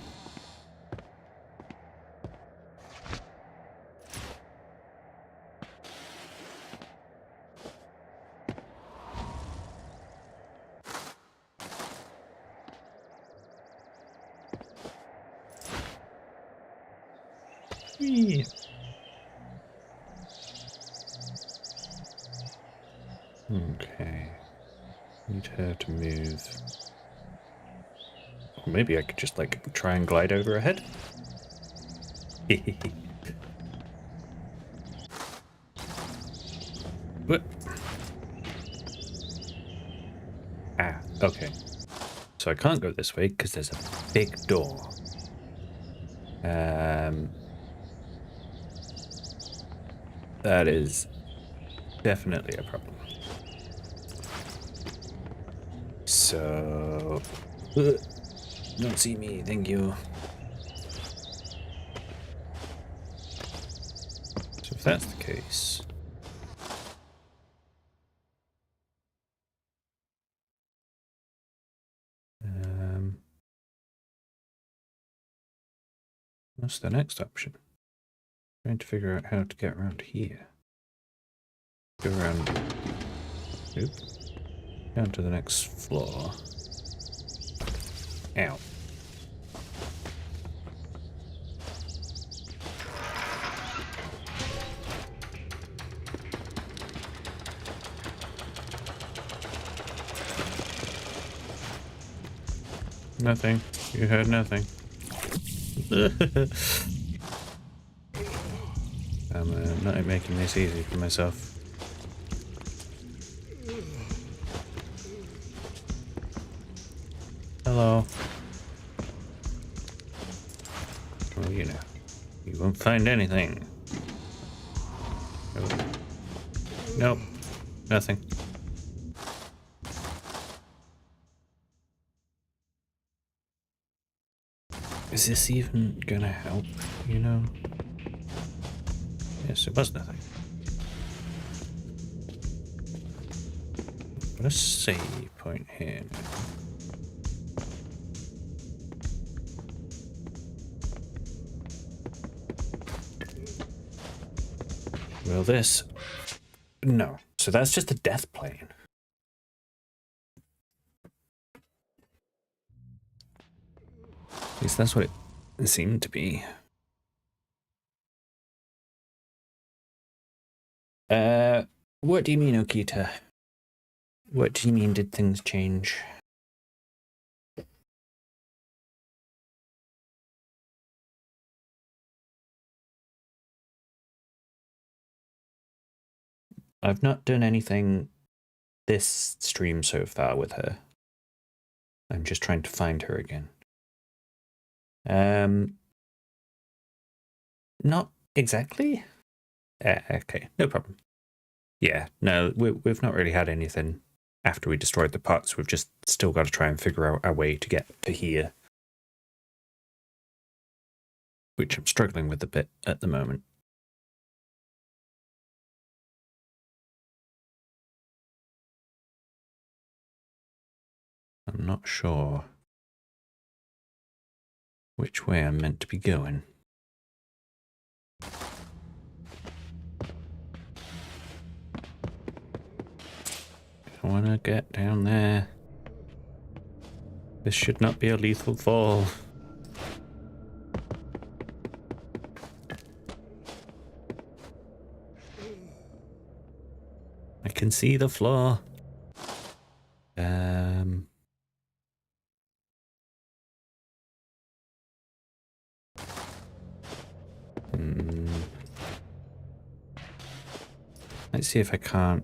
Yeah. Okay. Need her to move. Or maybe I could just like try and glide over ahead. What? Ah, okay. So I can't go this way because there's a big door. That is definitely a problem. So, don't see me, thank you. So if that's the case, what's the next option? Trying to figure out how to get around here. Go around, oop, down to the next floor. Ow. Nothing. You heard nothing. I'm not making this easy for myself. Hello. Well, you know, you won't find anything. Nope. Nope. Nothing. Is this even gonna help, you know? Yes, it was nothing. Got a save point here now. Well, this... No. So that's just a death plane. At least that's what it seemed to be. What do you mean, Okita? What do you mean, did things change? I've not done anything this stream so far with her. I'm just trying to find her again. Not exactly. Okay, no problem. Yeah, no, we've not really had anything after we destroyed the pots. We've just still got to try and figure out our way to get to here, which I'm struggling with a bit at the moment. I'm not sure which way I'm meant to be going. I want to get down there. This should not be a lethal fall. I can see the floor. Let's see if I can't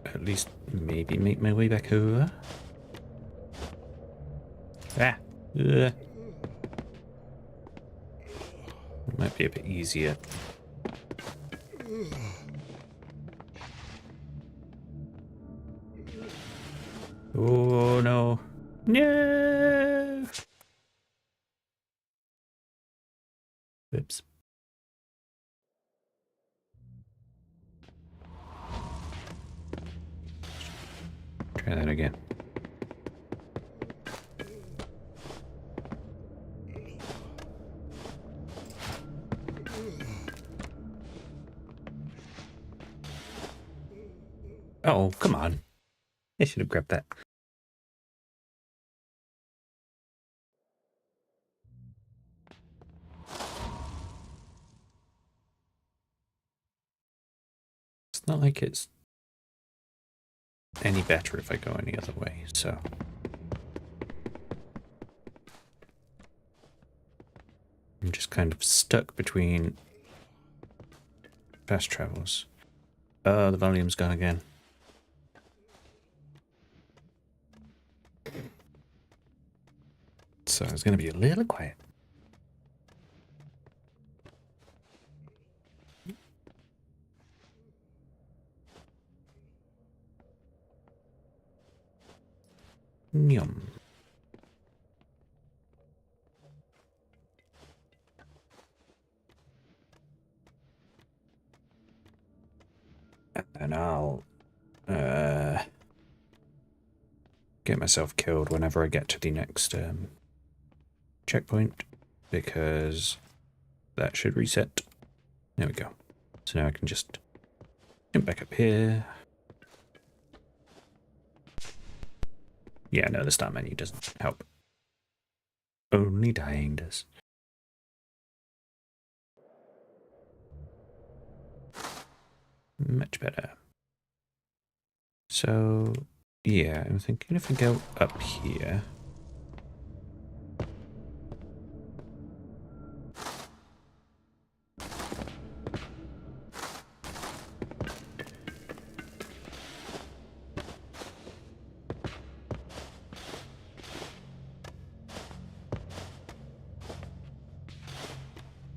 at least maybe make my way back over. Ah! It might be a bit easier. Oh no. No! Oops. Try that again. Oh, come on. I should have grabbed that. It's not like it's any better if I go any other way, so. I'm just kind of stuck between fast travels. Oh, the volume's gone again. So it's going to be a little quiet. Yum. And I'll get myself killed whenever I get to the next checkpoint, because that should reset. There we go. So now I can just jump back up here. Yeah, no, the start menu doesn't help. Only dying does. Much better. So, yeah, I'm thinking if I go up here.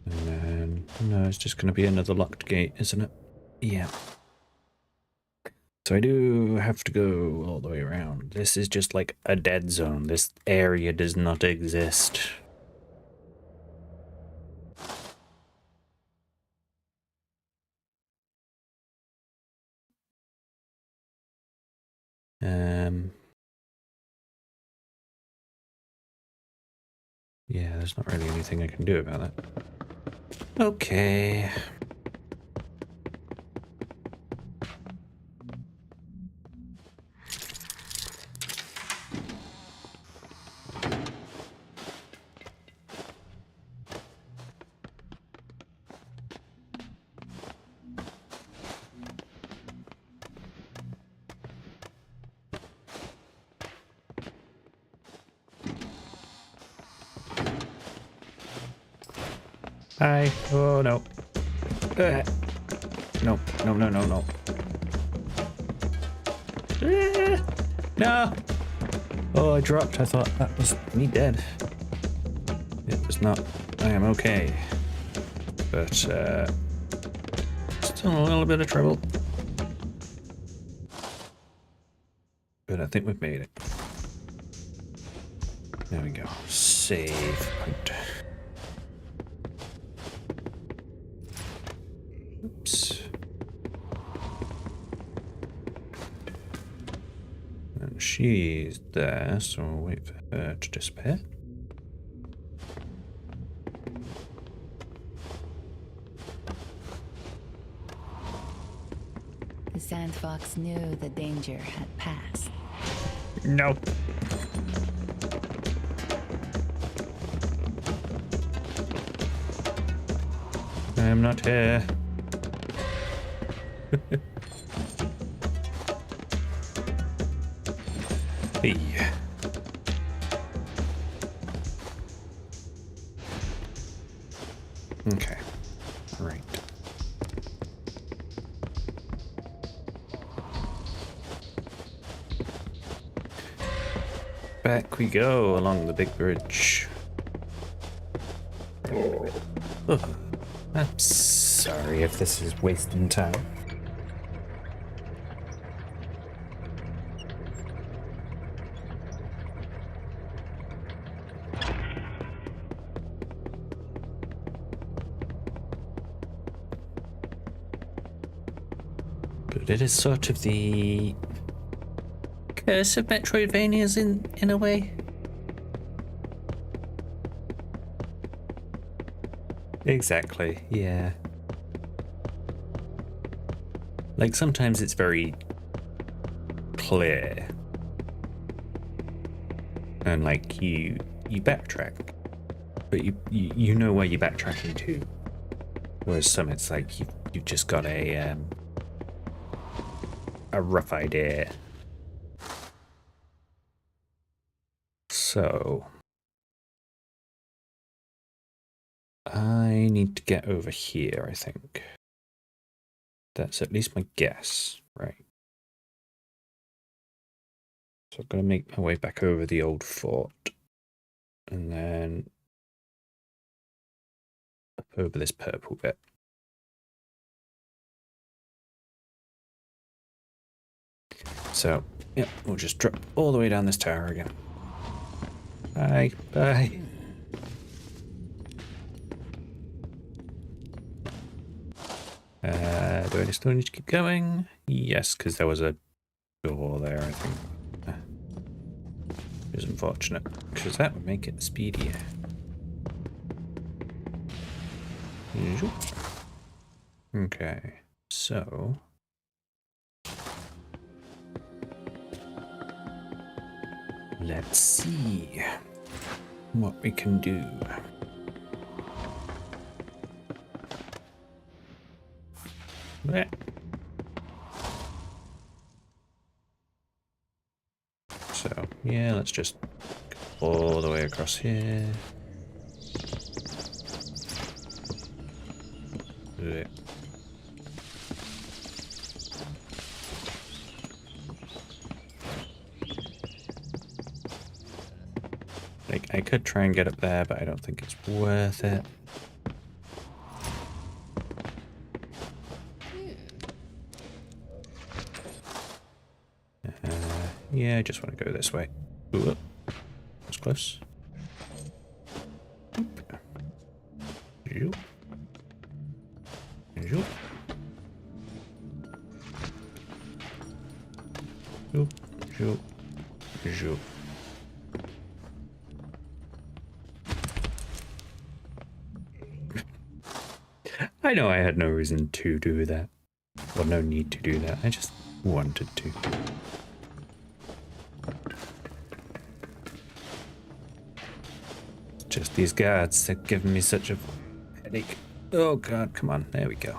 And then, no, it's just going to be another locked gate, isn't it? Yeah. So I do have to go all the way around. This is just like a dead zone. This area does not exist. Yeah, there's not really anything I can do about that. Okay. Hi. Oh, no. No, no, no, no, no. No! Oh, I dropped. I thought that was me dead. It was not. I am okay. But, still a little bit of trouble. But I think we've made it. There we go. Save point. Oops. And she's there, so we'll wait for her to disappear. The Sandfox knew the danger had passed. No. I am not here. Hey. Okay. Right. Back we go along the big bridge. Oh, I'm sorry if this is wasting time. But it is sort of the Some Metroidvanias in a way. Exactly, yeah. Like sometimes it's very clear. And like you backtrack. But you know where you're backtracking to. Whereas some it's like you've just got a rough idea. So I need to get over here, I think. That's at least my guess, right? So I'm gonna make my way back over the old fort. And then up over this purple bit. So, yeah, we'll just drop all the way down this tower again. Bye, bye. Do I still need to keep going? Yes, because there was a door there, I think. It was unfortunate, because that would make it speedier. Okay, so... let's see what we can do. Blech. So, yeah, let's just go all the way across here. Blech. Like, I could try and get up there, but I don't think it's worth it. Yeah, I just want to go this way. Ooh, that's close. Zoop. Zoop. Zoop. Zoop. Zoop. I know I had no reason to do that. Well, no need to do that. I just wanted to. Just these guards, they're giving me such a headache. Oh god, come on, there we go.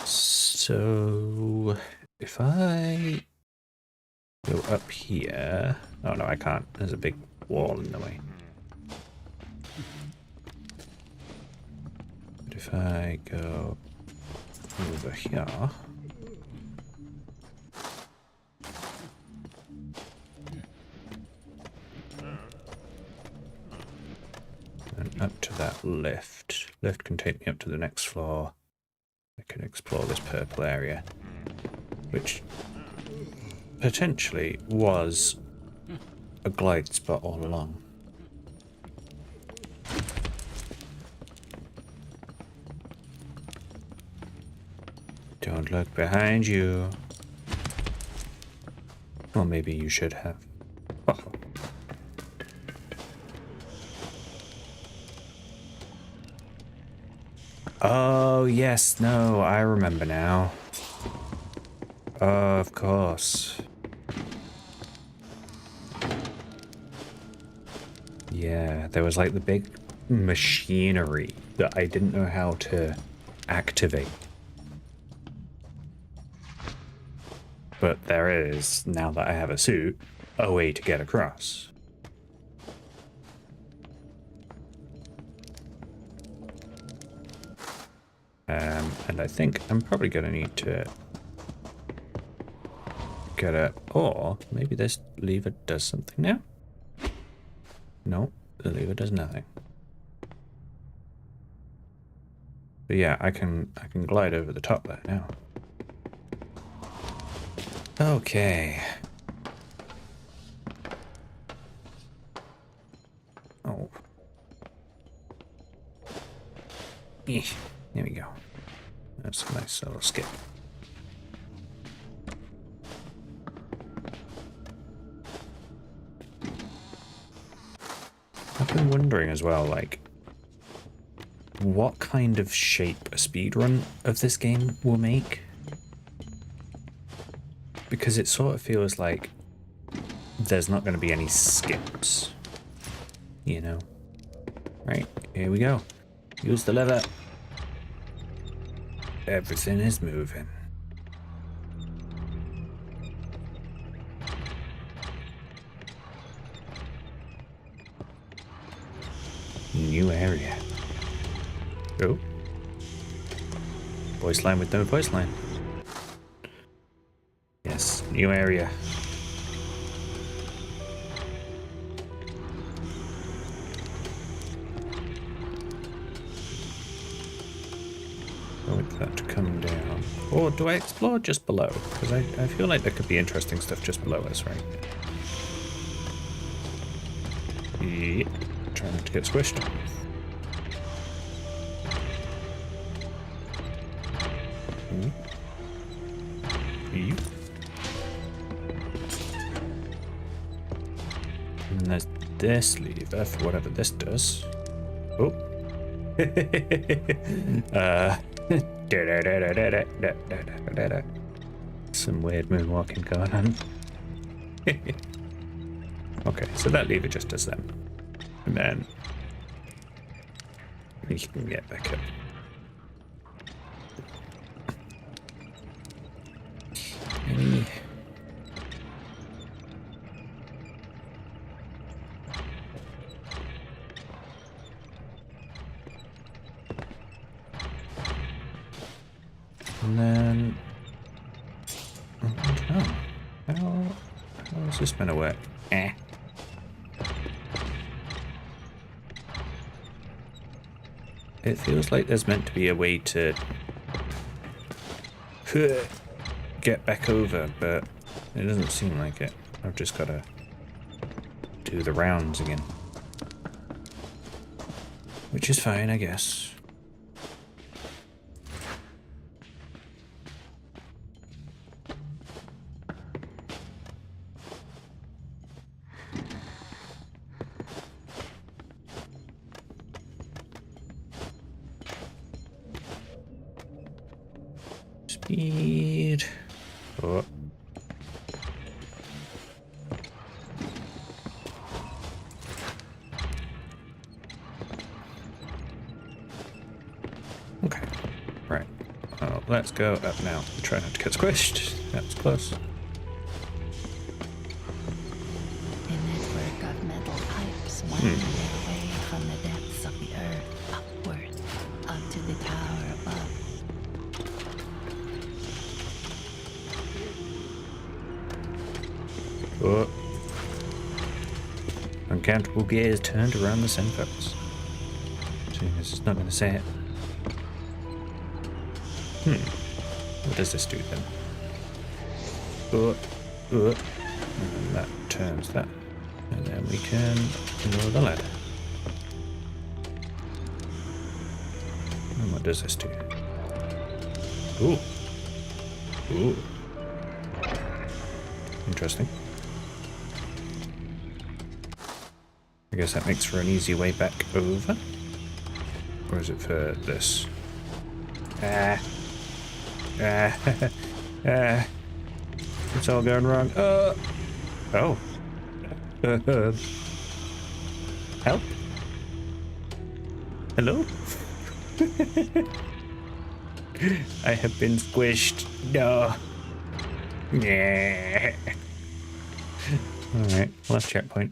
So, if I go up here... Oh no, I can't. There's a big wall in the way. But if I go over here... and up to that lift. Lift can take me up to the next floor. I can explore this purple area, which potentially was a glide spot all along. Don't look behind you. Well, maybe you should have. Oh. Oh, yes, no, I remember now. Oh, of course. Yeah, there was like the big machinery that I didn't know how to activate. But there is, now that I have a suit, a way to get across. And I think I'm probably going to need to get a... Or maybe this lever does something now? No, the lever does nothing. But yeah, I can glide over the top there now. Okay. Oh. There we go. That's a nice little skip. I've been wondering as well, like, what kind of shape a speedrun of this game will make? Because it sort of feels like there's not going to be any skips, you know? Right, here we go. Use the lever. Everything is moving. New area. Oh. Voice line with no voice line. Yes, new area. I want that to come down. Or do I explore just below? Because I feel like there could be interesting stuff just below us, right? Yeah. Trying not to get squished. Yeah. And there's this lever for whatever this does. Oh. Some weird moonwalking going on. Okay, so that lever just does that. And then you can get back up. Any... And then... Oh, how is this going to work? It feels like there's meant to be a way to get back over, but it doesn't seem like it. I've just got to do the rounds again. Which is fine, I guess. Speed. Oh. Okay. Right. Well, let's go up now. Try not to get squished. That's close. A network of metal pipes winding their way from the depths of the earth upward, up to the tower above. Oh. Uncountable gears turned around the Sandfox. Seeing as it's not going to say it. What does this do then? And that turns that. And then we can lower the ladder. And what does this do? Ooh. Ooh. Interesting. I guess that makes for an easy way back over. Or is it for this? It's all going wrong. Oh. Help? Hello? I have been squished. No. Yeah. Alright, last checkpoint.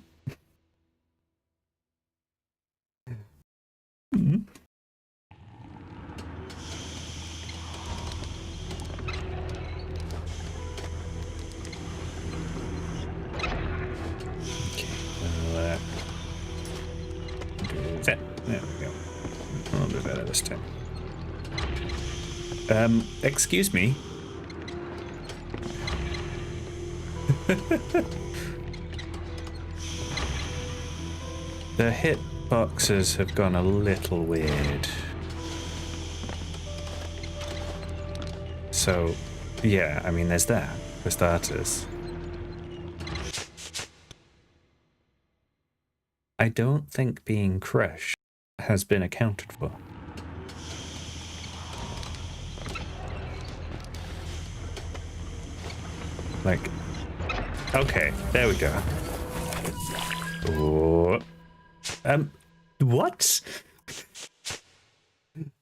There we go. A little bit better this time. Excuse me. The hit boxes have gone a little weird. So, yeah, I mean, there's that, for starters. I don't think being crushed has been accounted for. Like, okay, there we go. Oh, what?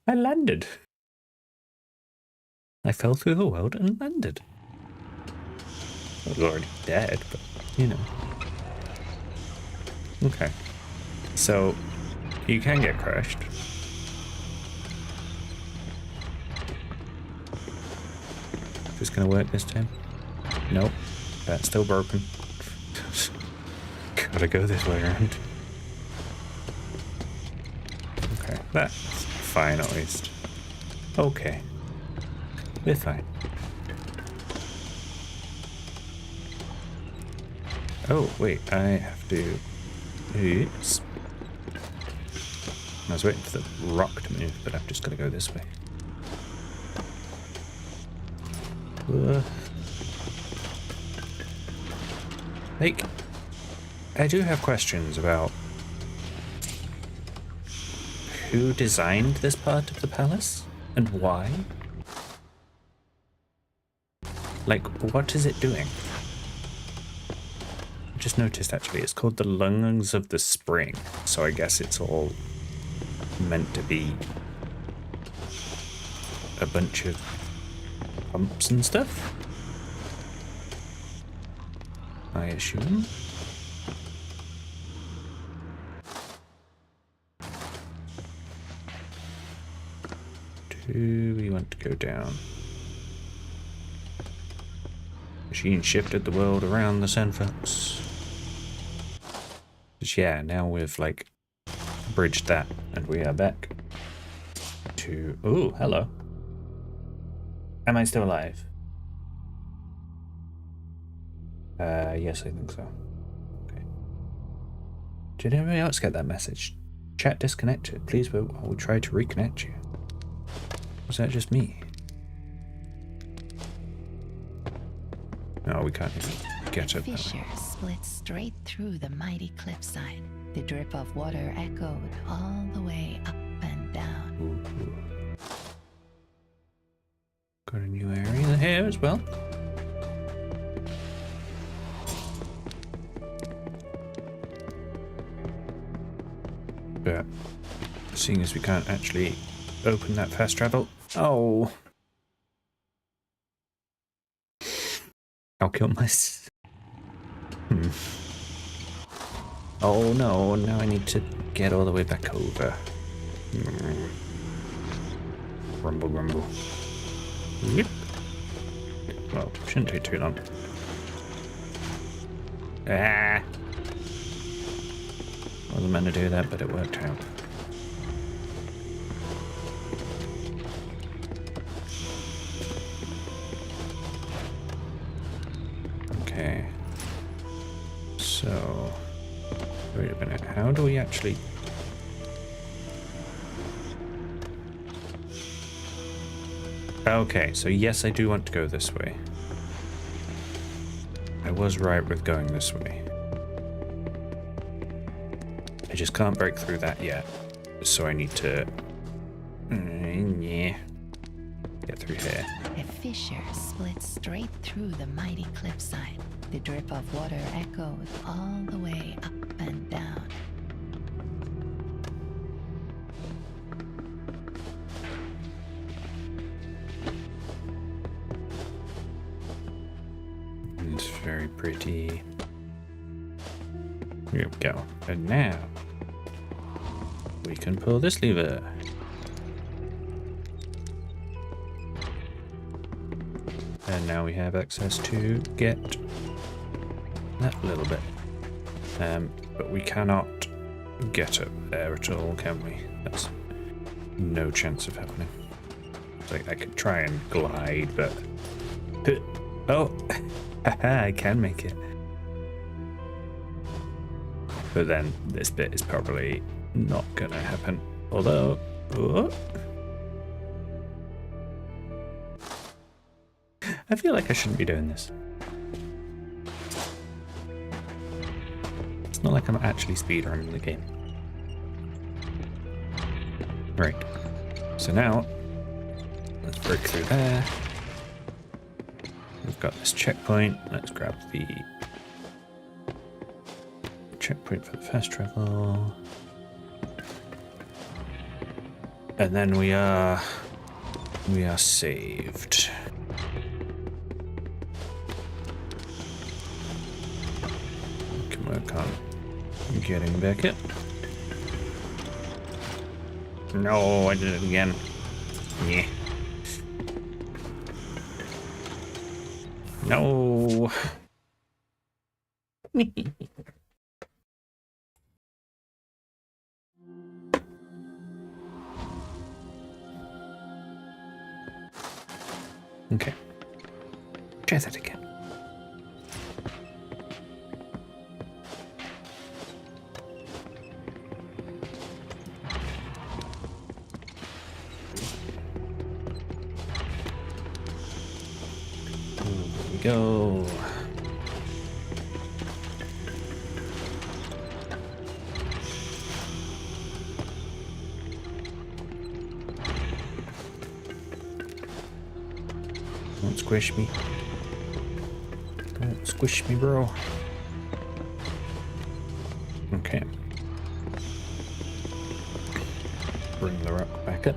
I landed. I fell through the world and landed. I was already dead, but, you know. Okay. So, you can get crushed. Is this gonna work this time? Nope. That's still broken. Gotta go this way around. Okay, that's fine at least. Okay. We're fine. Oh, wait, I have to... Oops. I was waiting for the rock to move, but I've just got to go this way. Like, I do have questions about who designed this part of the palace and why? Like, what is it doing? I just noticed actually it's called the Lungs of the Spring, so I guess it's all meant to be a bunch of pumps and stuff, I assume. Do we want to go down? Machine shifted the world around the Sandfox. But yeah, now we've like bridged that and we are back to... Oh, hello. Am I still alive? Yes, I think so. Okay. Did anybody else get that message? Chat disconnected. Please wait while we try to reconnect you. Was that just me? No, we can't even get up. Fissure split straight through the mighty cliffside. The drip of water echoed all the way up and down. Ooh. Got a new area here as well. But seeing as we can't actually open that fast travel, oh, I'll kill myself. Oh no, now I need to get all the way back over. Rumble, rumble. Yep. Well, shouldn't take too long. Ah! Wasn't meant to do that, but it worked out. Okay. So, wait a minute. How do we actually... Okay, so yes, I do want to go this way. I was right with going this way. I just can't break through that yet, so I need to... yeah. Get through here. A fissure split straight through the mighty cliffside. The drip of water echoed all the way up and down. It's very pretty. Here we go. And now we can pull this lever. And now we have access to get that little bit. But we cannot get up there at all, can we? That's no chance of happening. It's like I could try and glide, but... Oh! I can make it. But then this bit is probably not gonna happen. Although... Oh. I feel like I shouldn't be doing this. It's not like I'm actually speedrunning the game. Right. So now, let's break through there. We've got this checkpoint. Let's grab the checkpoint for the fast travel. And then we are saved. We can work on getting back in. No, I did it again. Yeah. No. Okay. Try that again. Here we go. Don't squish me. Don't squish me, bro. Okay. Bring the rock back up.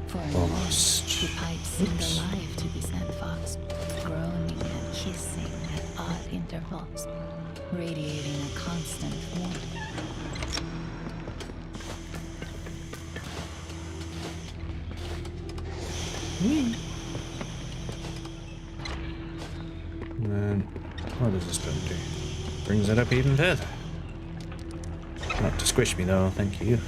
For a moment, the pipe seemed alive to the Sandfox, groaning and hissing at odd intervals, radiating a constant warmth. And then, what does this button do? Brings it up even further. Not to squish me though, thank you.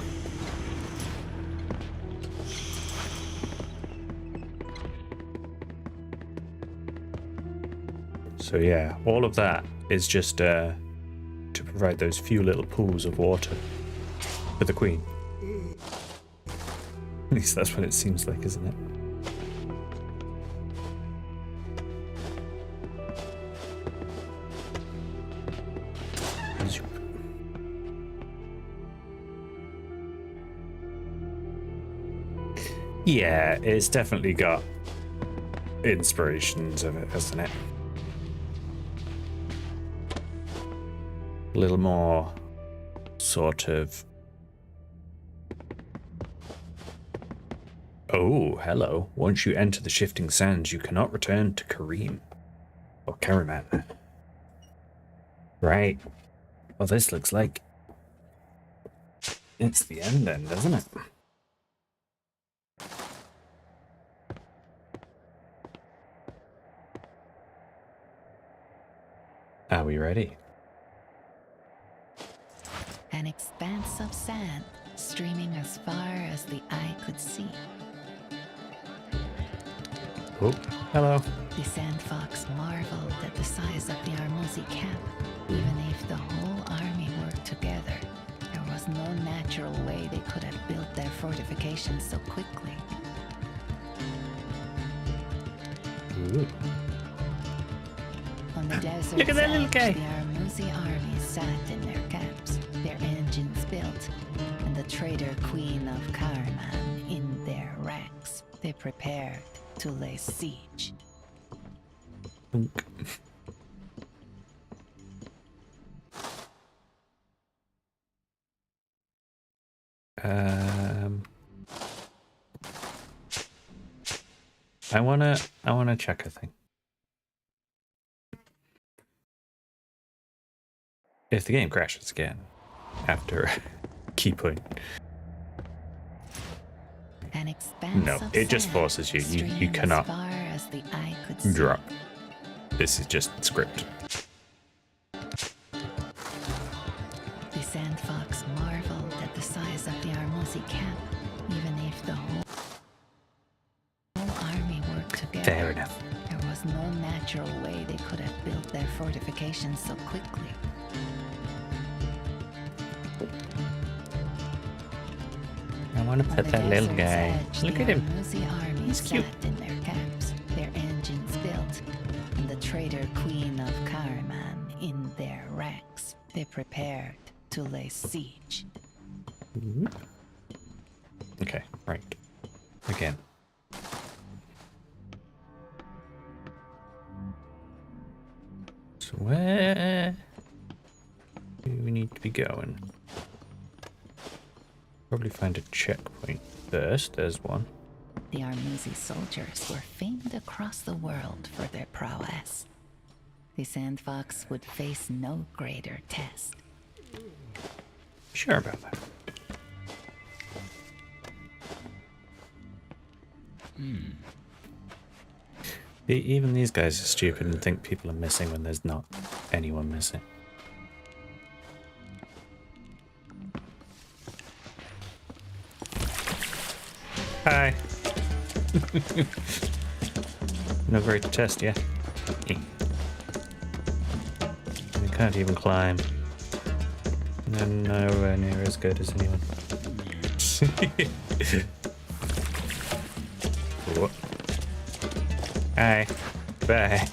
So yeah, all of that is just to provide those few little pools of water for the queen. At least that's what it seems like, isn't it? Yeah, it's definitely got inspirations of it, hasn't it? A little more sort of... Oh, hello. Once you enter the shifting sands, you cannot return to Kareem. Or Kariman. Right. Well, this looks like it's the end then, doesn't it? Are we ready? An expanse of sand streaming as far as the eye could see. Oh, hello. The Sandfox marveled at the size of the Armuzi camp. Even if the whole army worked together, there was no natural way they could have built their fortifications so quickly. Ooh. On the desert's Look at that little edge, guy. the Armuzi army sat in their camps, their engines built, and the traitor queen of Karaman in their ranks. They prepared to lay siege. I wanna check a thing. If the game crashes again after key point. An expanse No, of it just sand forces you. You streaming cannot as far as the eye could see. drop. This is just script. The Sandfox marveled at the size of the Armuzi camp, even if the whole army worked together. Fair enough. There was no natural way they could have built their fortifications so quickly. I want to pet that little guy. Look at him. The army He's cute. sat in their camps, their engines built, and the traitor queen of Karaman in their ranks. They prepared to lay siege. Okay, right. Again. So where do we need to be going? Probably find a checkpoint first. There's one. The Armuzi soldiers were famed across the world for their prowess. The Sandfox would face no greater test. Sure about that. Even these guys are stupid and think people are missing when there's not anyone missing. Hi. No great test yet. They can't even climb. They're nowhere near as good as anyone. What? Hi. Bye.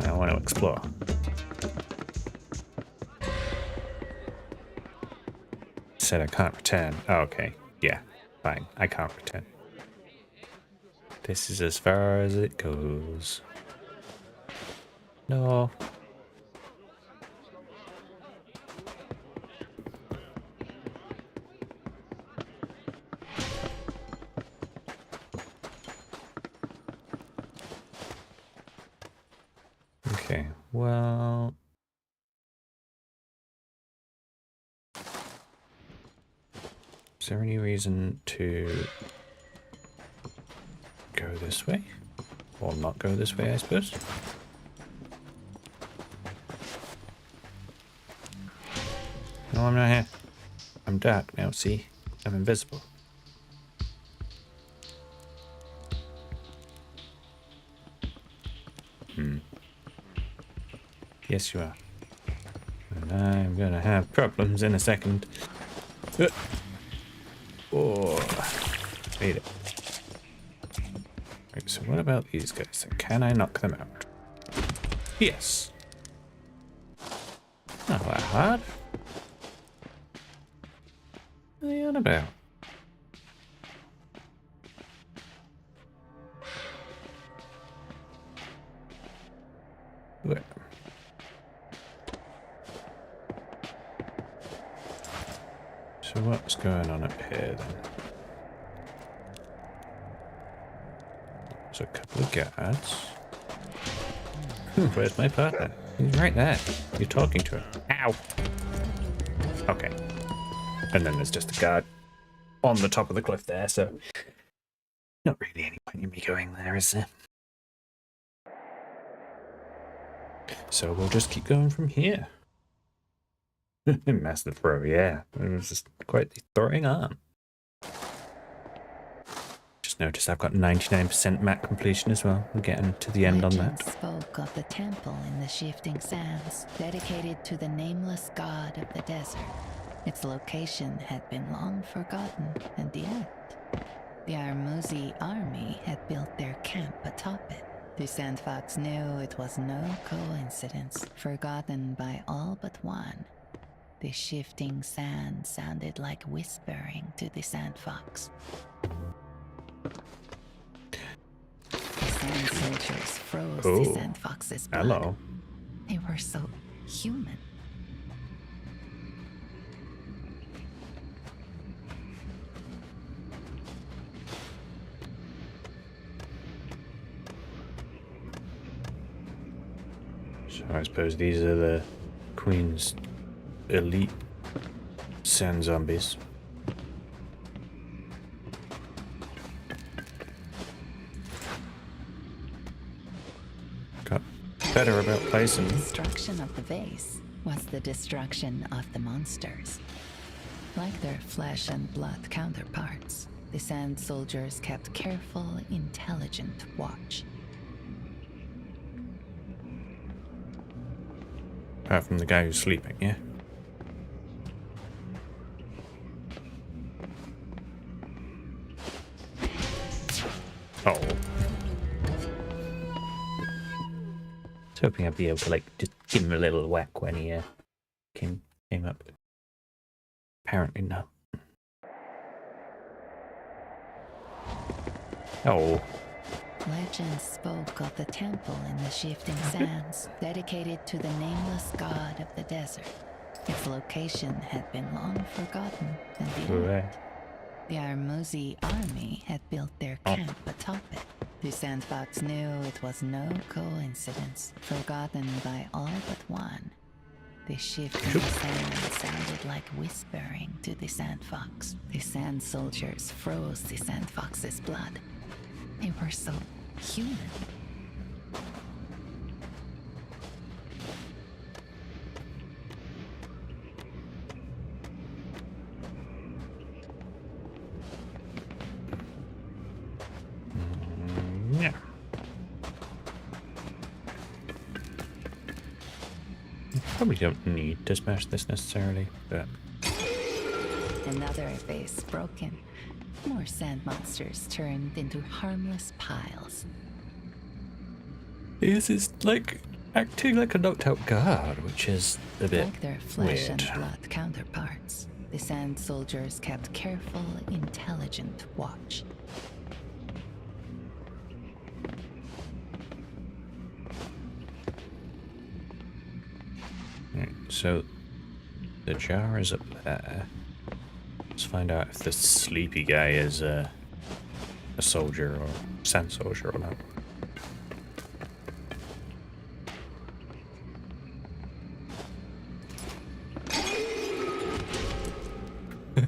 I want to explore. Said I can't return. Oh, okay. Yeah. Fine. I can't return. This is as far as it goes. No. Okay, well... Is there any reason to go this way? Or not go this way, I suppose? No, I'm not here. I'm dark now, see? I'm invisible. Yes, you are. And I'm gonna have problems in a second. Oh, made it. Right, so what about these guys? Can I knock them out? Yes. Not that hard. What are you on about? Where? So what's going on up here then? There's a couple of guards. Where's my partner? He's right there. You're talking to him. Ow! Okay. And then there's just a guard on the top of the cliff there, so not really any point in me going there, is there? So we'll just keep going from here. Master throw, yeah. It was just quite the throwing arm. Just noticed I've got 99% map completion as well. We're getting to the end on Legend that. spoke of the temple in the shifting sands, dedicated to the nameless god of the desert. Its location had been long forgotten, and yet the Armuzi army had built their camp atop it. The Sandfox knew it was no coincidence, forgotten by all but one. The shifting sand sounded like whispering to the Sandfox. The sand soldiers froze the Sandfox's blood. Hello. They were so human. So I suppose these are the Queen's elite sand zombies. Got better about placing The them. destruction of the vase was the destruction of the monsters. Like their flesh and blood counterparts, the sand soldiers kept careful, intelligent watch. Apart from the guy who's sleeping, yeah? Oh. I was hoping I'd be able to, like, just give him a little whack when he came up. Apparently not. Oh. Legends spoke of the temple in the shifting sands, dedicated to the nameless god of the desert. Its location had been long forgotten and denied. The Armuzi army had built their camp atop it. The Sandfox knew it was no coincidence, forgotten by all but one. The shifting sand sounded like whispering to the Sandfox. The sand soldiers froze the Sandfox's blood. They were so human. Yeah. Probably don't need to smash this necessarily, but... Another vase broken. More sand monsters turned into harmless piles. This is like acting like a knocked out guard, which is a bit like their flesh weird. And blood counterparts, the sand soldiers kept careful, intelligent watch. Right, so the jar is up there. Let's find out if this sleepy guy is a soldier or sand soldier or not.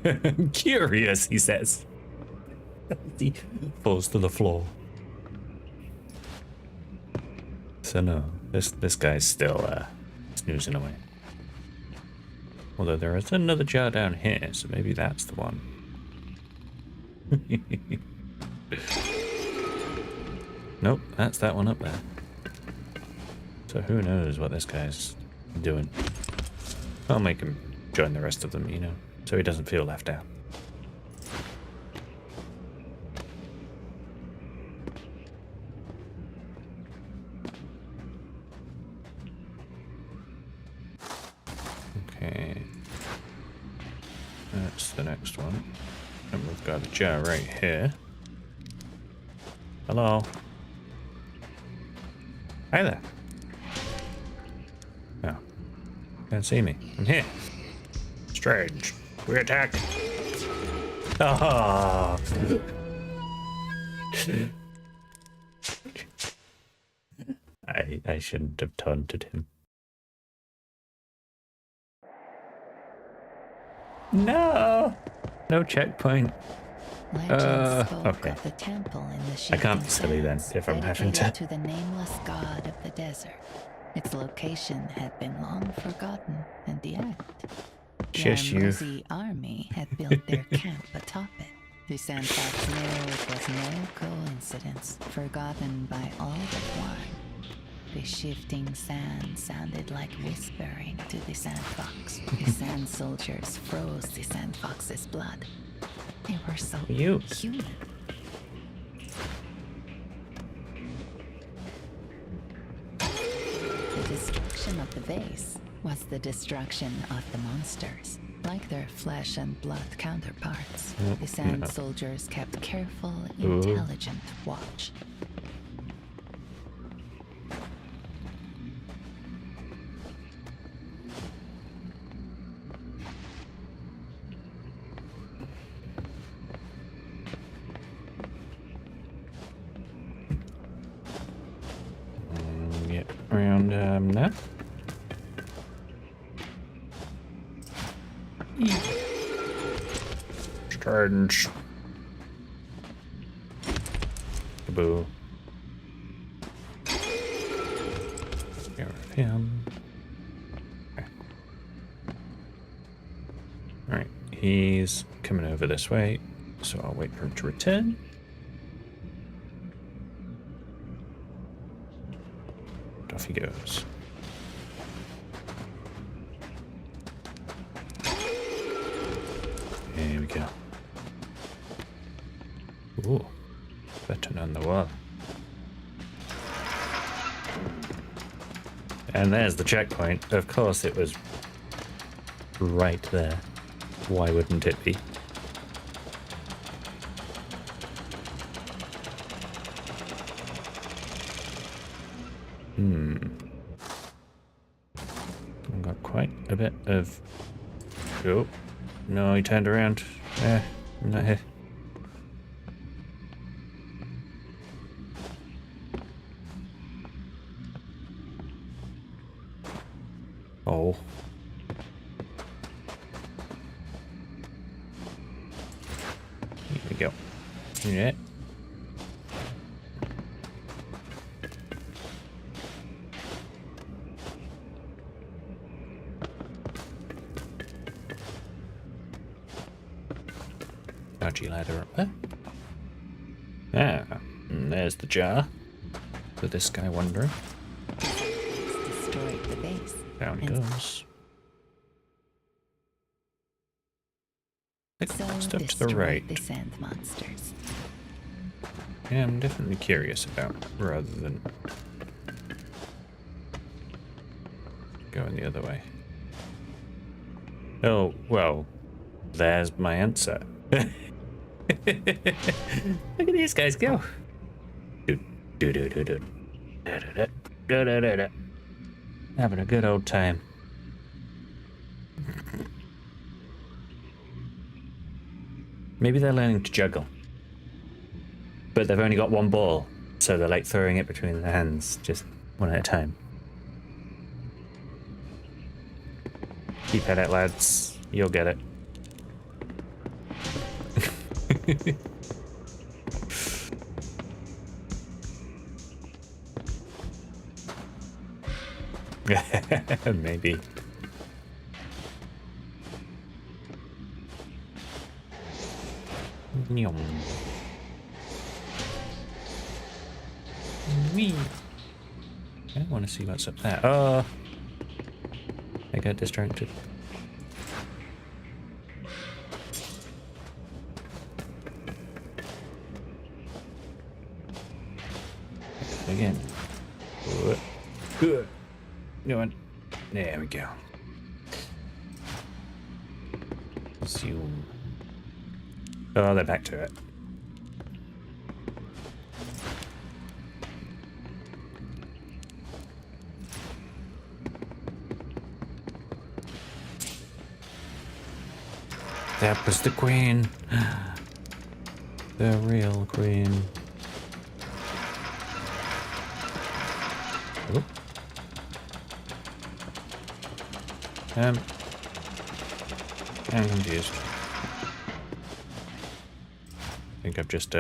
I'm curious, he says. He falls to the floor. So no, this guy's still snoozing away. Although there is another jar down here, so maybe that's the one. Nope, that's that one up there. So who knows what this guy's doing. I'll make him join the rest of them, you know, so he doesn't feel left out. Okay. That's the next one. And we've got a jar right here. Hello. Hi there. Oh. Can't see me. I'm here. Strange. We attack. Ah. I shouldn't have taunted him. No. No checkpoint. Legends spoke okay. of the temple in the I can't be shifting silly then sands, if I'm having dedicated to. the nameless god of the desert. Its location had been long forgotten, and yet the Shush you. Armuzi army had built their camp atop it. The Sandfox knew it was no coincidence, forgotten by all but one. The shifting sand sounded like whispering to the Sandfox. The sand soldiers froze the Sandfox's blood. They were so human. The destruction of the vase was the destruction of the monsters. Like their flesh and blood counterparts, the sand soldiers kept careful, intelligent watch. Get around now. Strange. Kaboo. Get rid of him. Okay. Alright, he's coming over this way, so I'll wait for him to return. Off he goes. And there's the checkpoint. Of course it was right there. Why wouldn't it be? I've got quite a bit of... Oh, no, he turned around. I'm not here. Oh. Here we go. Yeah. Dodgy ladder up there. Ah, and there's the jar. For this guy wondering. Destroyed the base. Down he goes. So Step to the destroy right. the sand monsters. Yeah, I'm definitely curious about rather than going the other way. Oh, well, there's my answer. Look at these guys go. Having a good old time. Maybe they're learning to juggle. But they've only got one ball, so they're like throwing it between their hands, just one at a time. Keep at it, lads. You'll get it. Maybe. Yum. Wee. I want to see what's up there. Oh, I got distracted. Again. Good. Go on. There we go. Zoom. Oh, they're back to it. That was the queen. The real queen. Oh. I'm confused. I think I've just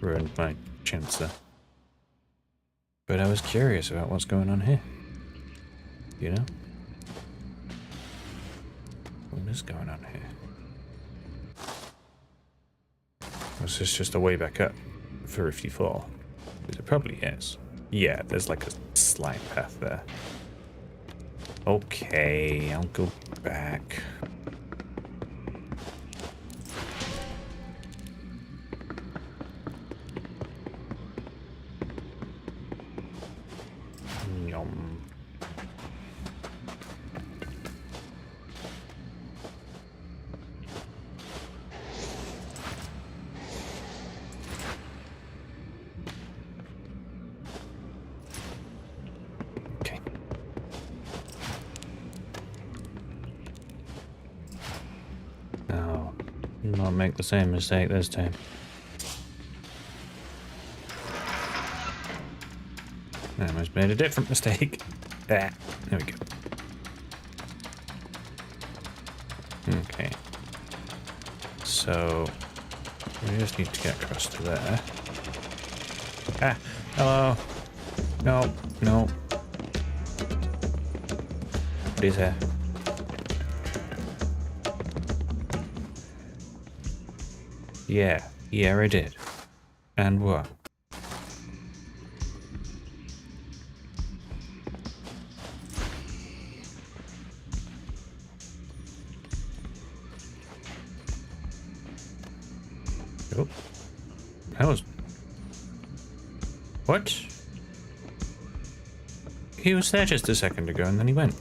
ruined my chance there. But I was curious about what's going on here. You know? What is going on here? Was this just a way back up for if you fall? It probably is. Yeah, there's like a slide path there. Okay, I'll go back. Yum. Okay. No, not make the same mistake this time. I almost made a different mistake. There we go. Okay. So, we just need to get across to there. Ah! Hello! No, no. What is that? Yeah, I did. And what? Oh, that was... What? He was there just a second ago and then he went.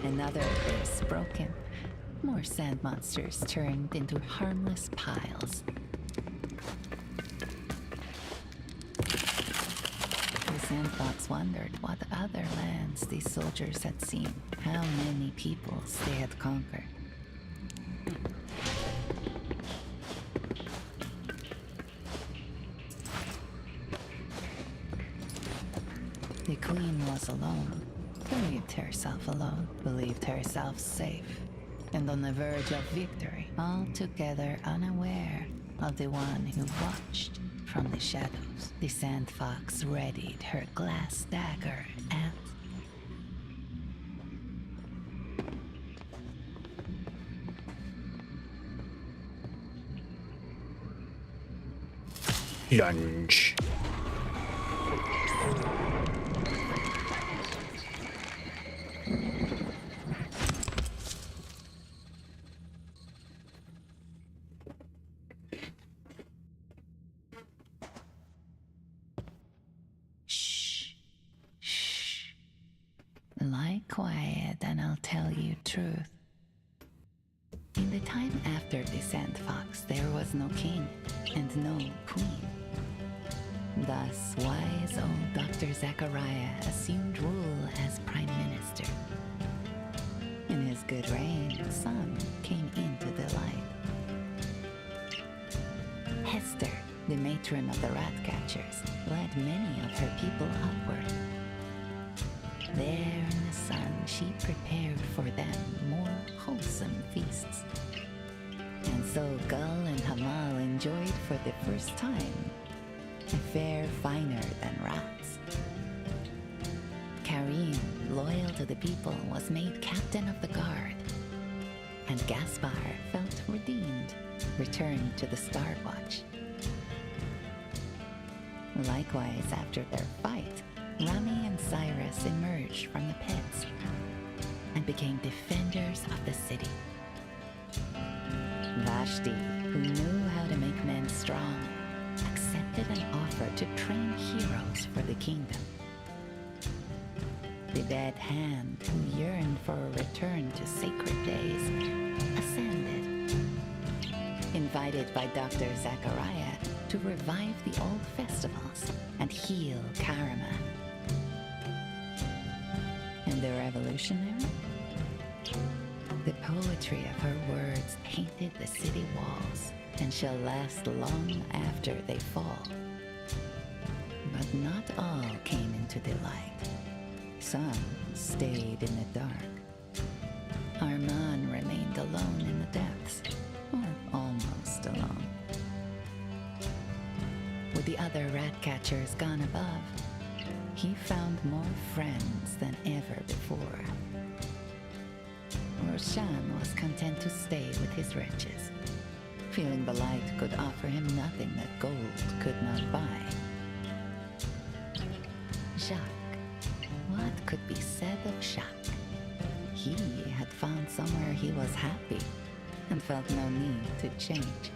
Another base broken. More sand monsters turned into harmless piles. The Sandfox wondered what other lands these soldiers had seen, how many peoples they had conquered. The queen was alone, believed herself alone, believed herself safe, and on the verge of victory, altogether unaware of the one who watched from the shadows. The Sandfox readied her glass dagger and... Lunge. Shh. Shh. Lie quiet and I'll tell you truth. In the time after the Sandfox, there was no king and no queen. Thus, wise old Dr. Zachariah assumed rule as prime minister. In his good reign, sun came into the light. Hester, the matron of the Ratcatchers, led many of her people upward. There in the sun, she prepared for them more wholesome feasts. And so Gull and Hamal enjoyed for the first time a fare finer than rats. Karim, loyal to the people, was made captain of the guard. And Gaspar felt redeemed, returned to the Star Watch. Likewise, after their fight, Rami and Cyrus emerged from the pits and became defenders of the city. Vashti, who knew how to make men strong, accepted an offer to train heroes for the kingdom. The dead hand, who yearned for a return to sacred days, ascended. Invited by Dr. Zachariah to revive the old festivals and heal Karaman. And the revolutionary? The poetry of her words painted the city walls and shall last long after they fall. But not all came into the light. Some stayed in the dark. Arman remained alone in the depths, or almost alone. With the other Ratcatchers gone above, he found more friends than ever before. Roshan was content to stay with his riches, feeling the light could offer him nothing that gold could not buy. Jacques. What could be said of Jacques? He had found somewhere he was happy and felt no need to change.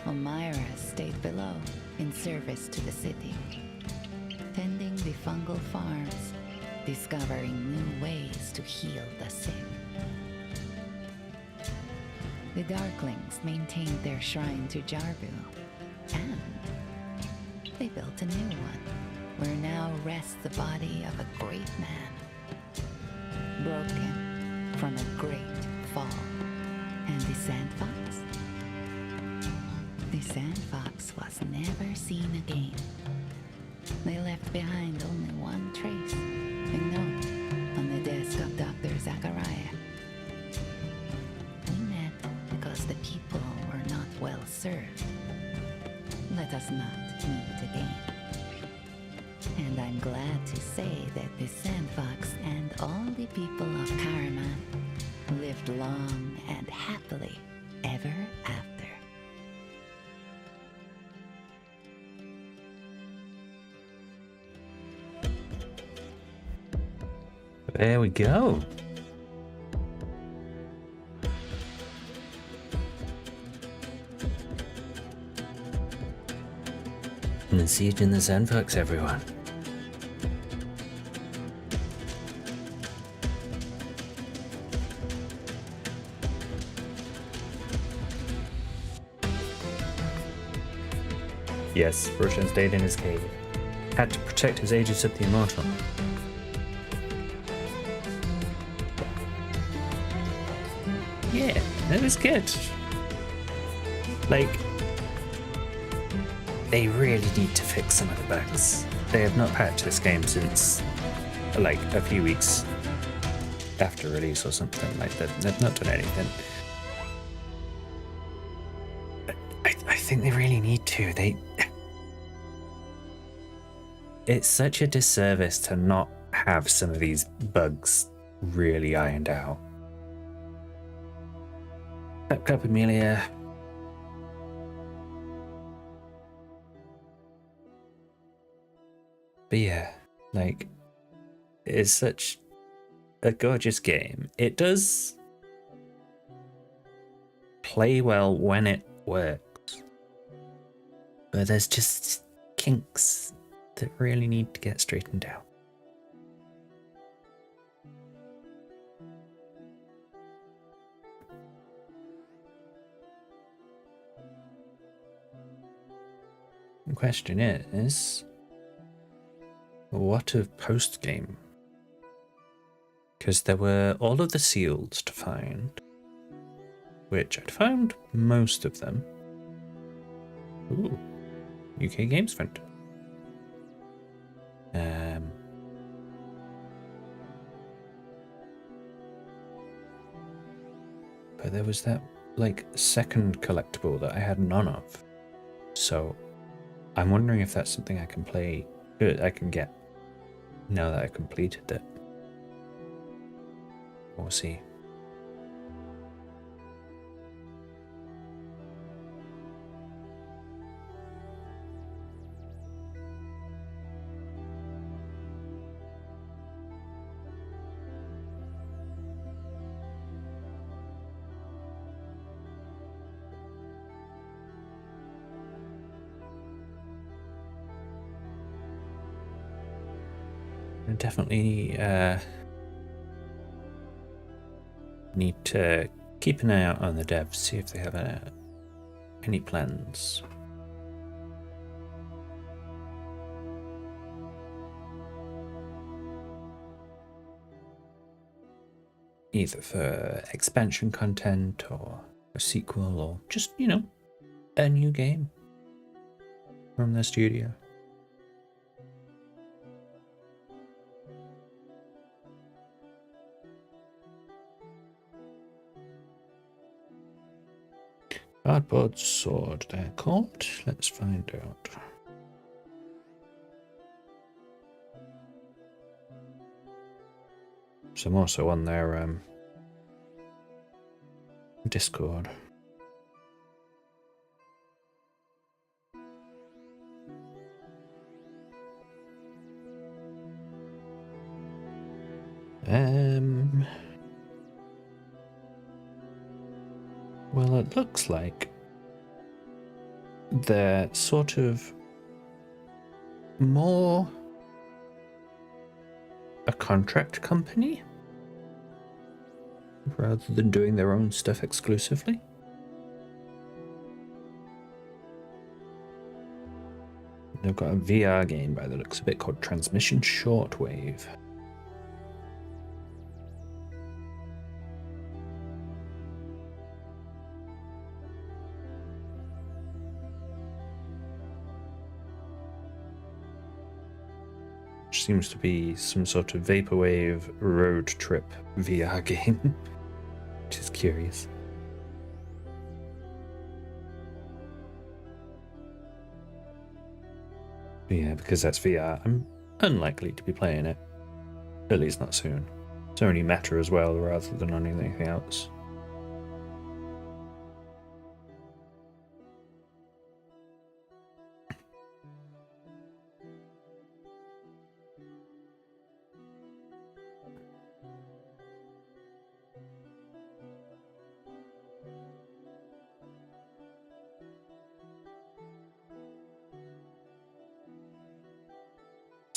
Elmira stayed below in service to the city, tending the fungal farms, discovering new ways to heal the sick. The Darklings maintained their shrine to Jarbu, and they built a new one, where now rests the body of a great man, broken from a great fall. And the Sandfox? The Sandfox was never seen again. They left behind only one trace, a note on the desk of Dr. Zachariah. We met because the people were not well served. Let us not meet again. And I'm glad to say that the Sandfox and all the people of Karaman lived long and happily ever after. There we go. And see you in the Sandfox, everyone. Yes, Roshan stayed in his cave. Had to protect his Aegis of the Immortal. Yeah, that was good. Like, they really need to fix some of the bugs. They have not patched this game since, like, a few weeks after release or something like that. They've not done anything. I think they really need to. It's such a disservice to not have some of these bugs really ironed out. Up, Amelia. But yeah, like, it's such a gorgeous game. It does play well when it works, but there's just kinks that really need to get straightened out. The question is, what of post-game? Because there were all of the seals to find, which I'd found most of them. Ooh, UK Games Fund. But there was that, like, second collectible that I had none of. So I'm wondering if that's something I can play, I can get now that I completed it. We'll see. I definitely need to keep an eye out on the devs, see if they have any plans. Either for expansion content or a sequel or just, you know, a new game from the studio. Cardboard sword, they're called. Let's find out. So I'm also on their Discord. Well, it looks like they're sort of more a contract company rather than doing their own stuff exclusively. They've got a VR game by the looks of it called Transmission Shortwave. Which seems to be some sort of vaporwave road trip VR game, which is curious. But yeah, because that's VR, I'm unlikely to be playing it. At least not soon. It's only meta as well, rather than on anything else.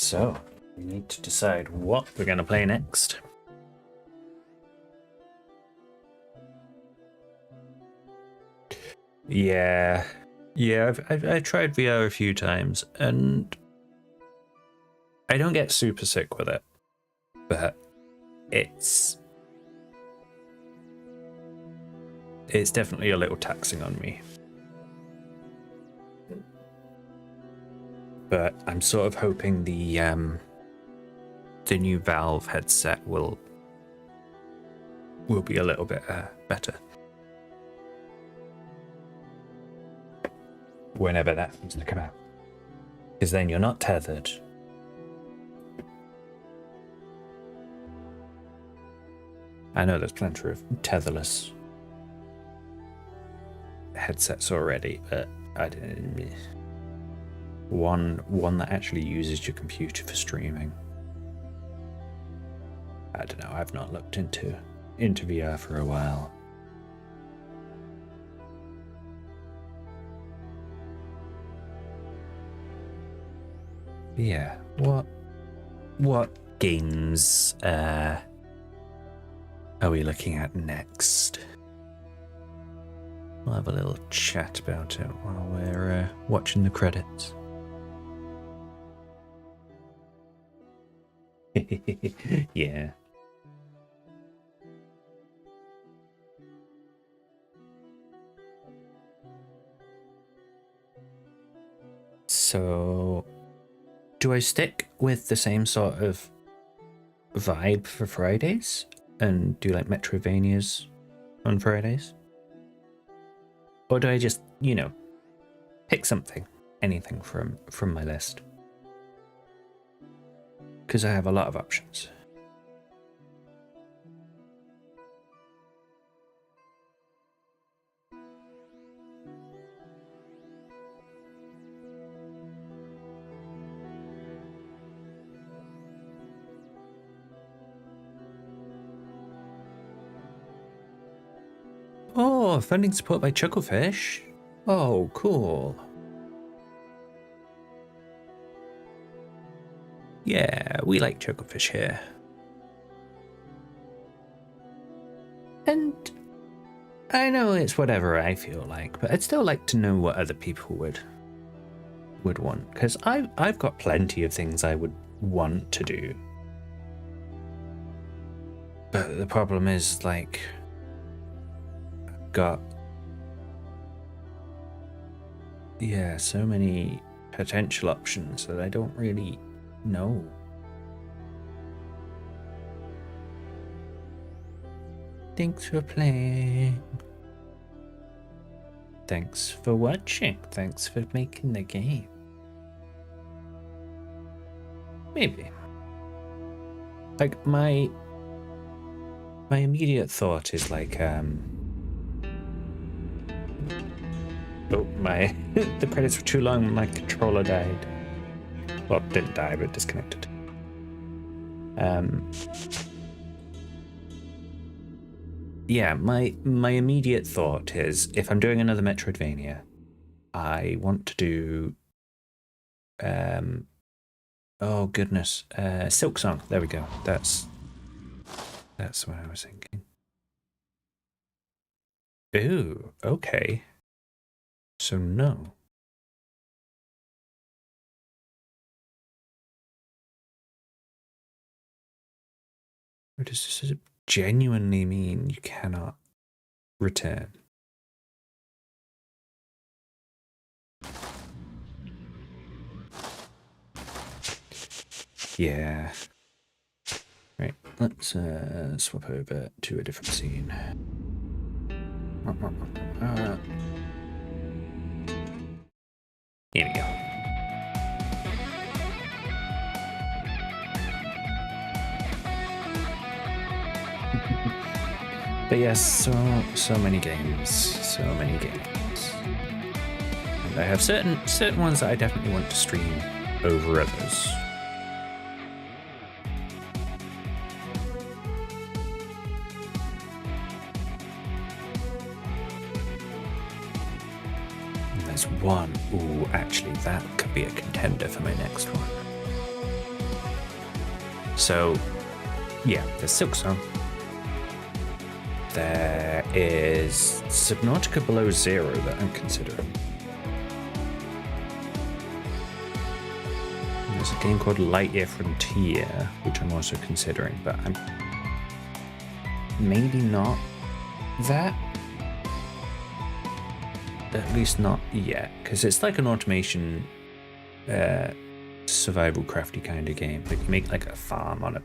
So, we need to decide what we're going to play next. Yeah, I've tried VR a few times, and I don't get super sick with it, but it's definitely a little taxing on me. But I'm sort of hoping the new Valve headset will be a little bit better whenever that happens to come out, because then you're not tethered. I know there's plenty of tetherless headsets already, but I didn't. One that actually uses your computer for streaming. I don't know. I've not looked into VR for a while. But yeah. What games are we looking at next? We'll have a little chat about it while we're watching the credits. Yeah. So, do I stick with the same sort of vibe for Fridays and do like Metrovanias on Fridays? Or do I just, pick something, anything from my list? Because I have a lot of options. Oh, funding support by Chucklefish. Oh, cool. Yeah, we like Chucklefish here. And I know it's whatever I feel like, but I'd still like to know what other people would want, because I've got plenty of things I would want to do. But the problem is, like, I've got so many potential options that I don't really know. Thanks for playing. Thanks for watching. Thanks for making the game. Maybe. Like, my immediate thought is like, oh, the credits were too long, my controller died. Well, didn't die, but disconnected. Yeah, my immediate thought is, if I'm doing another Metroidvania, I want to do oh goodness, Silk Song. There we go. That's what I was thinking. Ooh, okay. So no. Or does this genuinely mean you cannot return? Yeah. Right, let's swap over to a different scene. Here we go. But yes, so many games, And I have certain ones that I definitely want to stream over others. And there's one, ooh, actually that could be a contender for my next one. So, yeah, there's Silksong. There is Subnautica Below Zero that I'm considering. There's a game called Lightyear Frontier, which I'm also considering, but I'm maybe not that. At least not yet, because it's like an automation survival crafty kind of game, but you make like a farm on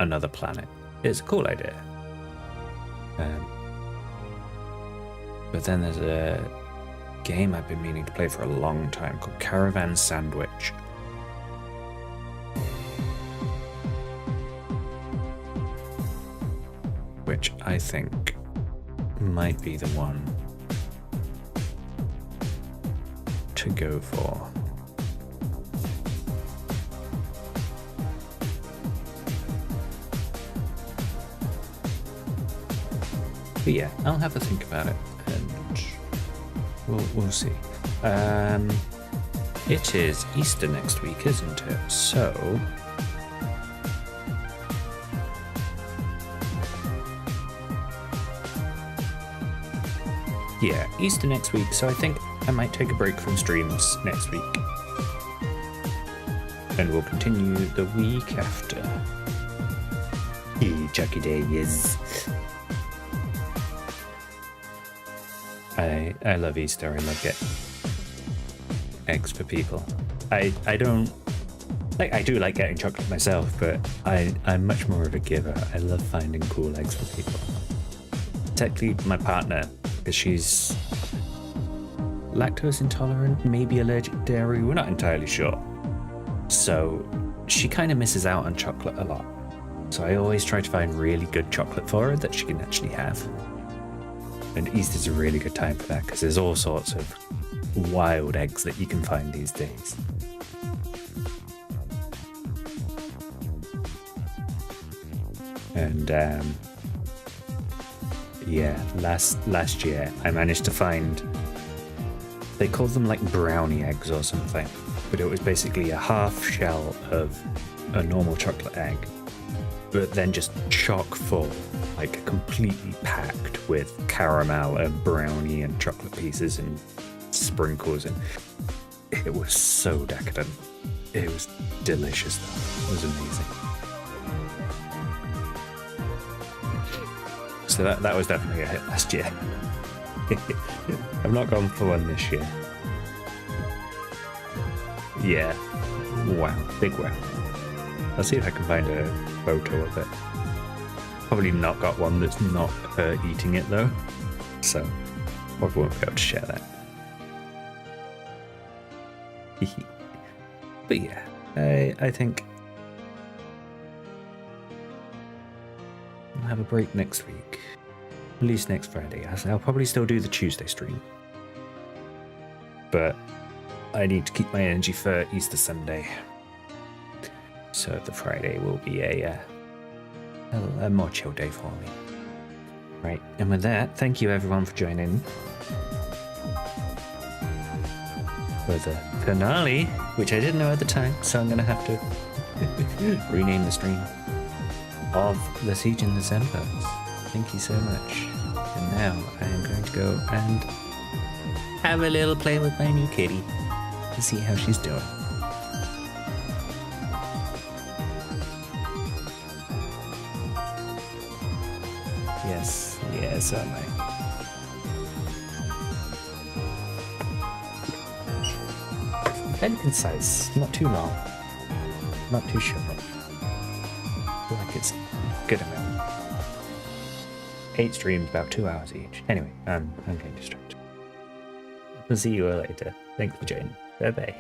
another planet. It's a cool idea. But then there's a game I've been meaning to play for a long time called Caravan Sandwich. Which I think might be the one to go for. But yeah, I'll have a think about it, and we'll see. It is Easter next week, isn't it? So yeah, Easter next week. So I think I might take a break from streams next week, and we'll continue the week after. Chucky Day is. I love Easter. I love getting eggs for people. I don't like. I do like getting chocolate myself, but I'm much more of a giver. I love finding cool eggs for people. Technically, my partner, because she's lactose intolerant, maybe allergic to dairy. We're not entirely sure. So she kind of misses out on chocolate a lot. So I always try to find really good chocolate for her that she can actually have. And Easter's a really good time for that because there's all sorts of wild eggs that you can find these days. And yeah, last year I managed to find, they called them like brownie eggs or something, but it was basically a half shell of a normal chocolate egg, but then just chock full, like completely packed with caramel and brownie and chocolate pieces and sprinkles, and it was so decadent. It was delicious though. It was amazing. So that was definitely a hit last year. I've not gone for one this year. Yeah. Wow. Big wow. I'll see if I can find a photo of it. Probably not got one that's not her eating it though. So probably won't be able to share that. But yeah, I think I'll have a break next week. At least next Friday. I'll probably still do the Tuesday stream. But I need to keep my energy for Easter Sunday. So the Friday will be a more chill day for me. Right, and with that, thank you everyone for joining for the finale, which I didn't know at the time, so I'm going to have to rename the stream of The Siege in the Sandfox. Thank you so much. And now I am going to go and have a little play with my new kitty to see how she's doing. Yes, am I. And concise, not too long, not too short. I feel like it's a good amount. 8 streams, about 2 hours each. Anyway, I'm getting distracted. We'll see you all later. Thanks for joining. Bye bye.